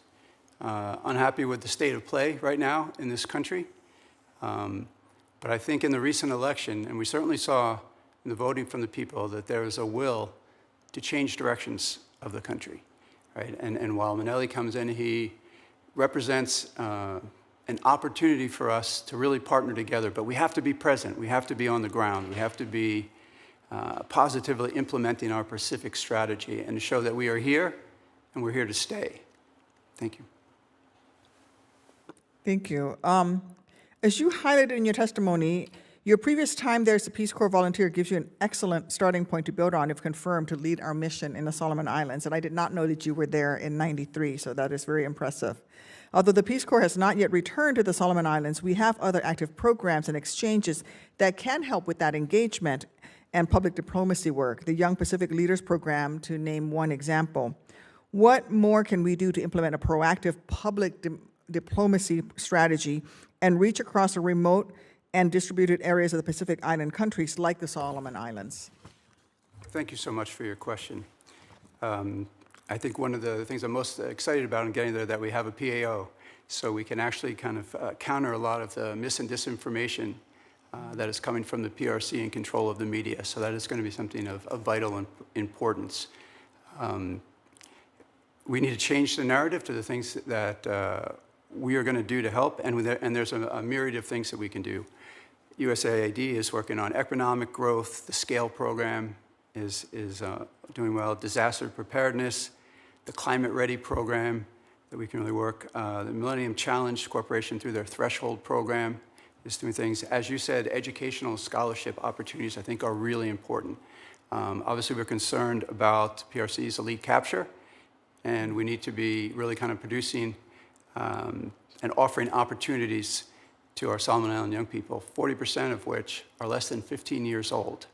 unhappy with the state of play right now in this country. But I think in the recent election, and we certainly saw in the voting from the people, that there is a will to change directions of the country, right? And while Manele comes in, he represents an opportunity for us to really partner together. But we have to be present. We have to be on the ground. We have to be positively implementing our Pacific strategy and show that we are here and we're here to stay. Thank you. Thank you. As you highlighted in your testimony, your previous time there as a Peace Corps volunteer gives you an excellent starting point to build on, if confirmed, to lead our mission in the Solomon Islands. And I did not know that you were there in '93, so that is very impressive. Although the Peace Corps has not yet returned to the Solomon Islands, we have other active programs and exchanges that can help with that engagement and public diplomacy work. The Young Pacific Leaders Program, to name one example. What more can we do to implement a proactive public diplomacy strategy and reach across the remote and distributed areas of the Pacific Island countries like the Solomon Islands? Thank you so much for your question. I think one of the things I'm most excited about in getting there, that we have a PAO, so we can actually kind of counter a lot of the mis and disinformation that is coming from the PRC in control of the media. So that is going to be something of vital importance. We need to change the narrative to the things that we are going to do to help, and there's a myriad of things that we can do. USAID is working on economic growth. The SCALE program is doing well. Disaster preparedness, the Climate Ready program that we can really work. The Millennium Challenge Corporation through their Threshold program is doing things. As you said, educational scholarship opportunities I think are really important. Obviously, we're concerned about PRC's elite capture, and we need to be really kind of producing and offering opportunities to our Solomon Island young people, 40% of which are less than 15 years old.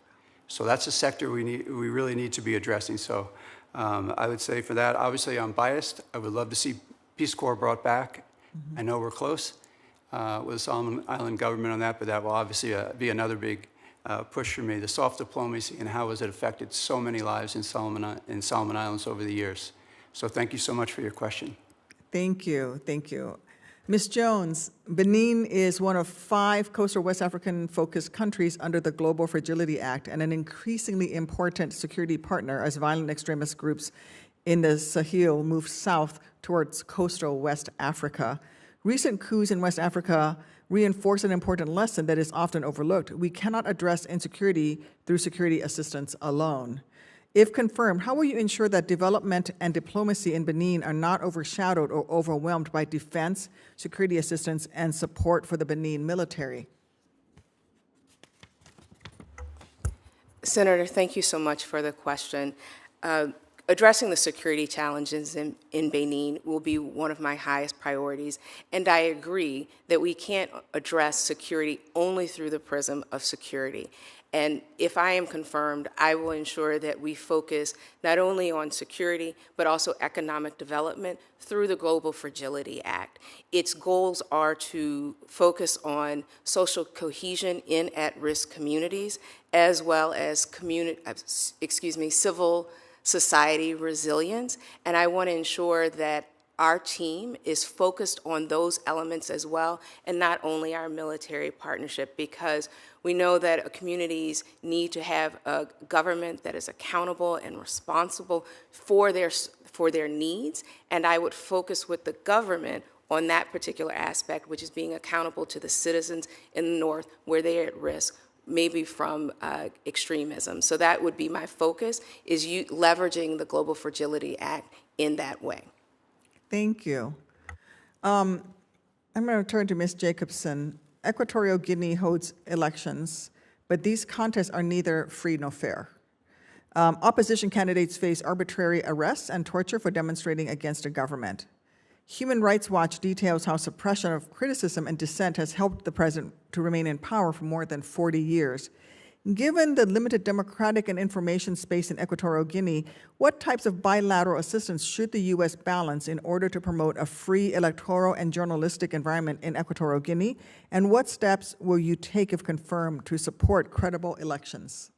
So that's a sector we really need to be addressing. So I would say for that, obviously I'm biased. I would love to see Peace Corps brought back. I know we're close with the Solomon Island government on that, but that will obviously be another big push for me. The soft diplomacy and how has it affected so many lives in Solomon Islands over the years. So thank you so much for your question. Thank you. Thank you. Ms. Jones, Benin is one of 5 coastal West African-focused countries under the Global Fragility Act and an increasingly important security partner as violent extremist groups in the Sahel move south towards coastal West Africa. Recent coups in West Africa reinforce an important lesson that is often overlooked. We cannot address insecurity through security assistance alone. If confirmed, how will you ensure that development and diplomacy in Benin are not overshadowed or overwhelmed by defense, security assistance, and support for the Benin military? Senator, thank you so much for the question. Addressing the security challenges in Benin will be one of my highest priorities, and I agree that we can't address security only through the prism of security. And if I am confirmed, I will ensure that we focus not only on security, but also economic development through the Global Fragility Act. Its goals are to focus on social cohesion in at-risk communities, as well as civil society resilience. And I want to ensure that our team is focused on those elements as well, and not only our military partnership, because we know that communities need to have a government that is accountable and responsible for their needs, and I would focus with the government on that particular aspect, which is being accountable to the citizens in the North where they are at risk, maybe from extremism. So that would be my focus, is leveraging the Global Fragility Act in that way. Thank you. I'm going to turn to Ms. Jacobson. Equatorial Guinea holds elections, but these contests are neither free nor fair. Opposition candidates face arbitrary arrests and torture for demonstrating against a government. Human Rights Watch details how suppression of criticism and dissent has helped the president to remain in power for more than 40 years. Given the limited democratic and information space in Equatorial Guinea, what types of bilateral assistance should the U.S. balance in order to promote a free electoral and journalistic environment in Equatorial Guinea? And what steps will you take, if confirmed, to support credible elections?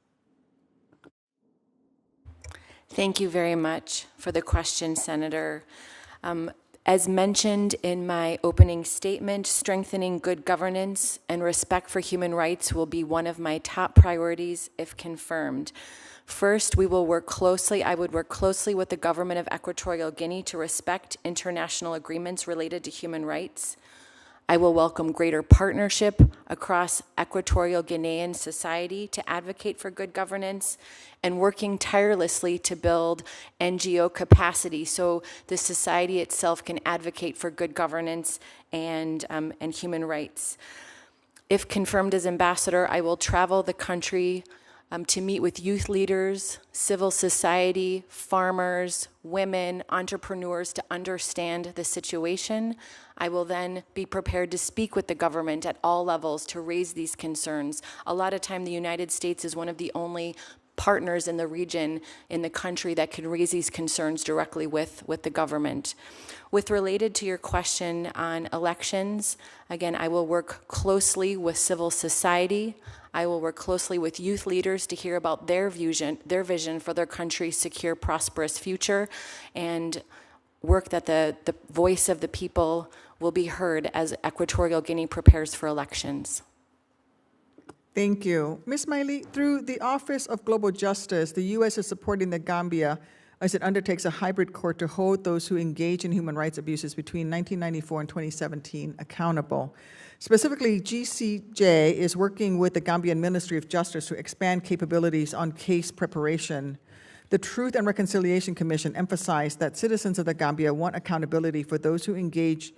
Thank you very much for the question, Senator. As mentioned in my opening statement, strengthening good governance and respect for human rights will be one of my top priorities if confirmed. First, I would work closely with the government of Equatorial Guinea to respect international agreements related to human rights. I will welcome greater partnership across Equatorial Guinean society to advocate for good governance, and working tirelessly to build NGO capacity so the society itself can advocate for good governance and human rights. If confirmed as ambassador, I will travel the country to meet with youth leaders, civil society, farmers, women, entrepreneurs to understand the situation. I will then be prepared to speak with the government at all levels to raise these concerns. A lot of time, the United States is one of the only partners in the region, in the country, that can raise these concerns directly with the government. Related to your question on elections, again, I will work closely with civil society. I will work closely with youth leaders to hear about their vision for their country's secure, prosperous future, and work that the voice of the people will be heard as Equatorial Guinea prepares for elections. Thank you. Ms. Miley, through the Office of Global Justice, the U.S. is supporting the Gambia as it undertakes a hybrid court to hold those who engage in human rights abuses between 1994 and 2017 accountable. Specifically, GCJ is working with the Gambian Ministry of Justice to expand capabilities on case preparation. The Truth and Reconciliation Commission emphasized that citizens of the Gambia want accountability for those who engage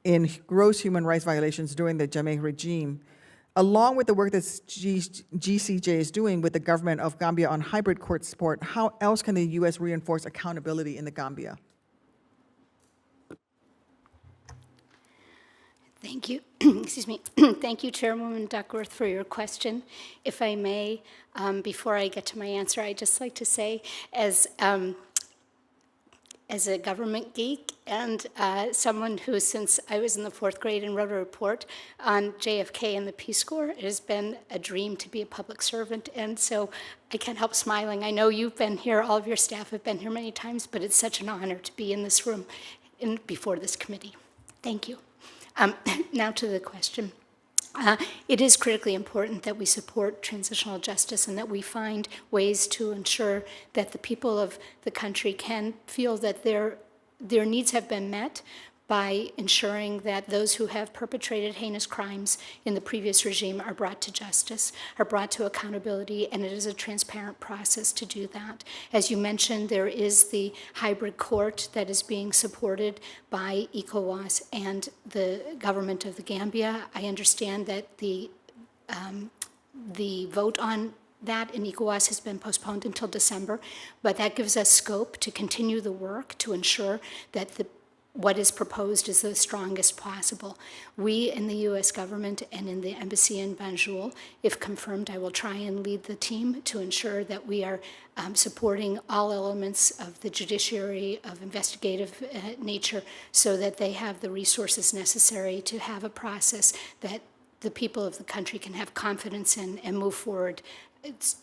in gross human rights violations during the Jammeh regime. Along with the work that GCJ is doing with the government of Gambia on hybrid court support, how else can the U.S. reinforce accountability in the Gambia? Thank you. Excuse me. Thank you, Chairwoman Duckworth, for your question. If I may, before I get to my answer, I'd just like to say, as a government geek and someone who, since I was in the 4th grade and wrote a report on JFK and the Peace Corps, it has been a dream to be a public servant. And so I can't help smiling. I know you've been here, all of your staff have been here many times, but it's such an honor to be in this room before this committee. Thank you. Now to the question. It is critically important that we support transitional justice and that we find ways to ensure that the people of the country can feel that their needs have been met by ensuring that those who have perpetrated heinous crimes in the previous regime are brought to justice, are brought to accountability, and it is a transparent process to do that. As you mentioned, there is the hybrid court that is being supported by ECOWAS and the government of the Gambia. I understand that the vote on that in ECOWAS has been postponed until December, but that gives us scope to continue the work to ensure that what is proposed is the strongest possible. We in the U.S. government and in the embassy in Banjul, if confirmed, I will try and lead the team to ensure that we are supporting all elements of the judiciary of investigative nature so that they have the resources necessary to have a process that the people of the country can have confidence in and move forward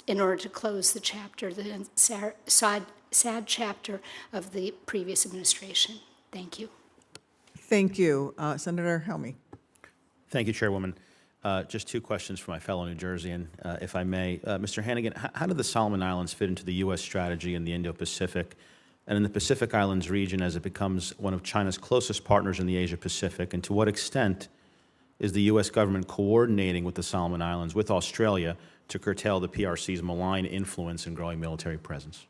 in order to close the chapter, the sad chapter of the previous administration. Thank you. Thank you. Senator Helmy. Thank you, Chairwoman. Just 2 questions for my fellow New Jerseyan, if I may. Mr. Hannigan, how do the Solomon Islands fit into the U.S. strategy in the Indo-Pacific and in the Pacific Islands region as it becomes one of China's closest partners in the Asia-Pacific? And to what extent is the U.S. government coordinating with the Solomon Islands, with Australia, to curtail the PRC's malign influence and growing military presence?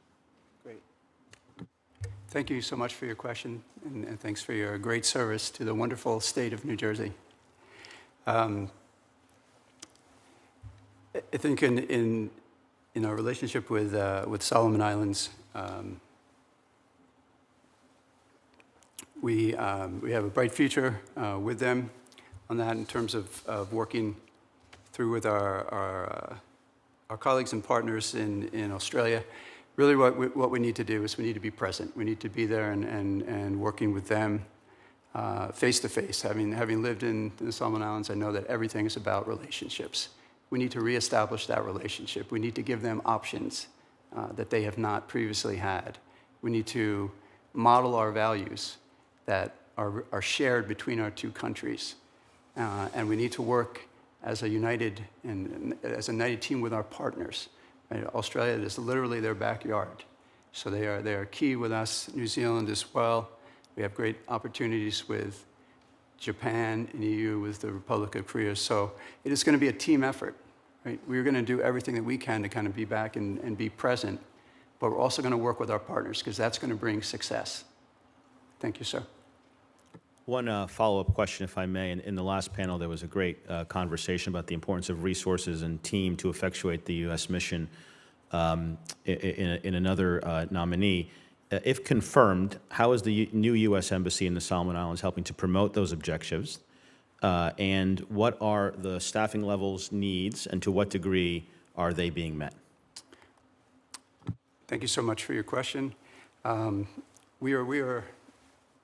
Thank you so much for your question, and thanks for your great service to the wonderful state of New Jersey. I think in our relationship with Solomon Islands, we have a bright future with them on that in terms of working through with our colleagues and partners in Australia. Really what we need to do is we need to be present. We need to be there and working with them face to face. Having lived in the Solomon Islands, I know that everything is about relationships. We need to reestablish that relationship. We need to give them options that they have not previously had. We need to model our values that are shared between our 2 countries. And we need to work as a united team with our partners. Australia is literally their backyard. So they are key with us, New Zealand as well. We have great opportunities with Japan and EU, with the Republic of Korea. So it is going to be a team effort. Right? We're going to do everything that we can to kind of be back and be present, but we're also going to work with our partners because that's going to bring success. Thank you, sir. One follow-up question, if I may. In the last panel, there was a great conversation about the importance of resources and team to effectuate the U.S. mission in another nominee. If confirmed, how is the new U.S. Embassy in the Solomon Islands helping to promote those objectives? And what are the staffing levels, needs, and to what degree are they being met? Thank you so much for your question. We are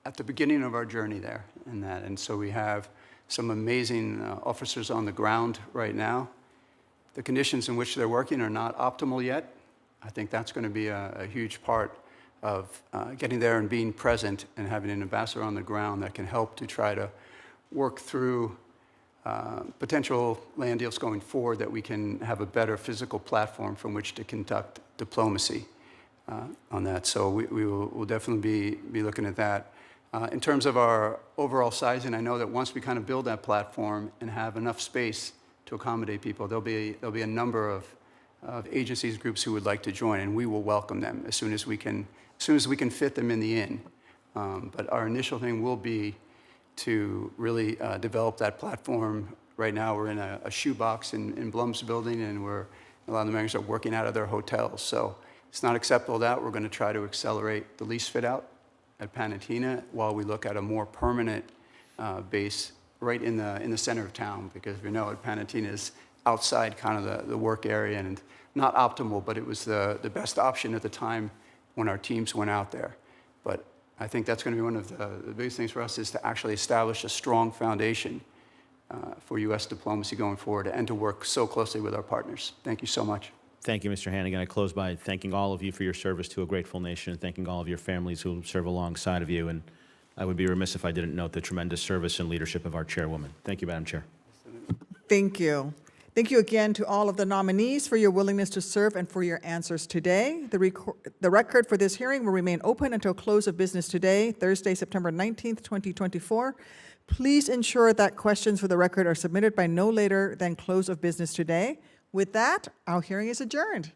at the beginning of our journey there in that. And so we have some amazing officers on the ground right now. The conditions in which they're working are not optimal yet. I think that's going to be a huge part of getting there and being present and having an ambassador on the ground that can help to try to work through potential land deals going forward, that we can have a better physical platform from which to conduct diplomacy. on that. So we'll definitely be looking at that. In terms of our overall sizing, I know that once we kind of build that platform and have enough space to accommodate people, there'll be a number of agencies, groups who would like to join, and we will welcome them as soon as we can fit them in the inn. But our initial thing will be to really develop that platform. Right now, we're in a shoebox in Blum's building, and a lot of the managers are working out of their hotels. So it's not acceptable that we're going to try to accelerate the lease fit out at Panatina while we look at a more permanent base right in the center of town, because we know at Panatina is outside kind of the work area and not optimal, but it was the best option at the time when our teams went out there. But I think that's going to be one of the biggest things for us, is to actually establish a strong foundation for U.S. diplomacy going forward and to work so closely with our partners. Thank you so much. Thank you, Mr. Hannigan. I close by thanking all of you for your service to a grateful nation, and thanking all of your families who serve alongside of you. And I would be remiss if I didn't note the tremendous service and leadership of our chairwoman. Thank you, Madam Chair. Thank you. Thank you again to all of the nominees for your willingness to serve and for your answers today. The record for this hearing will remain open until close of business today, Thursday, September 19th, 2024. Please ensure that questions for the record are submitted by no later than close of business today. With that, our hearing is adjourned.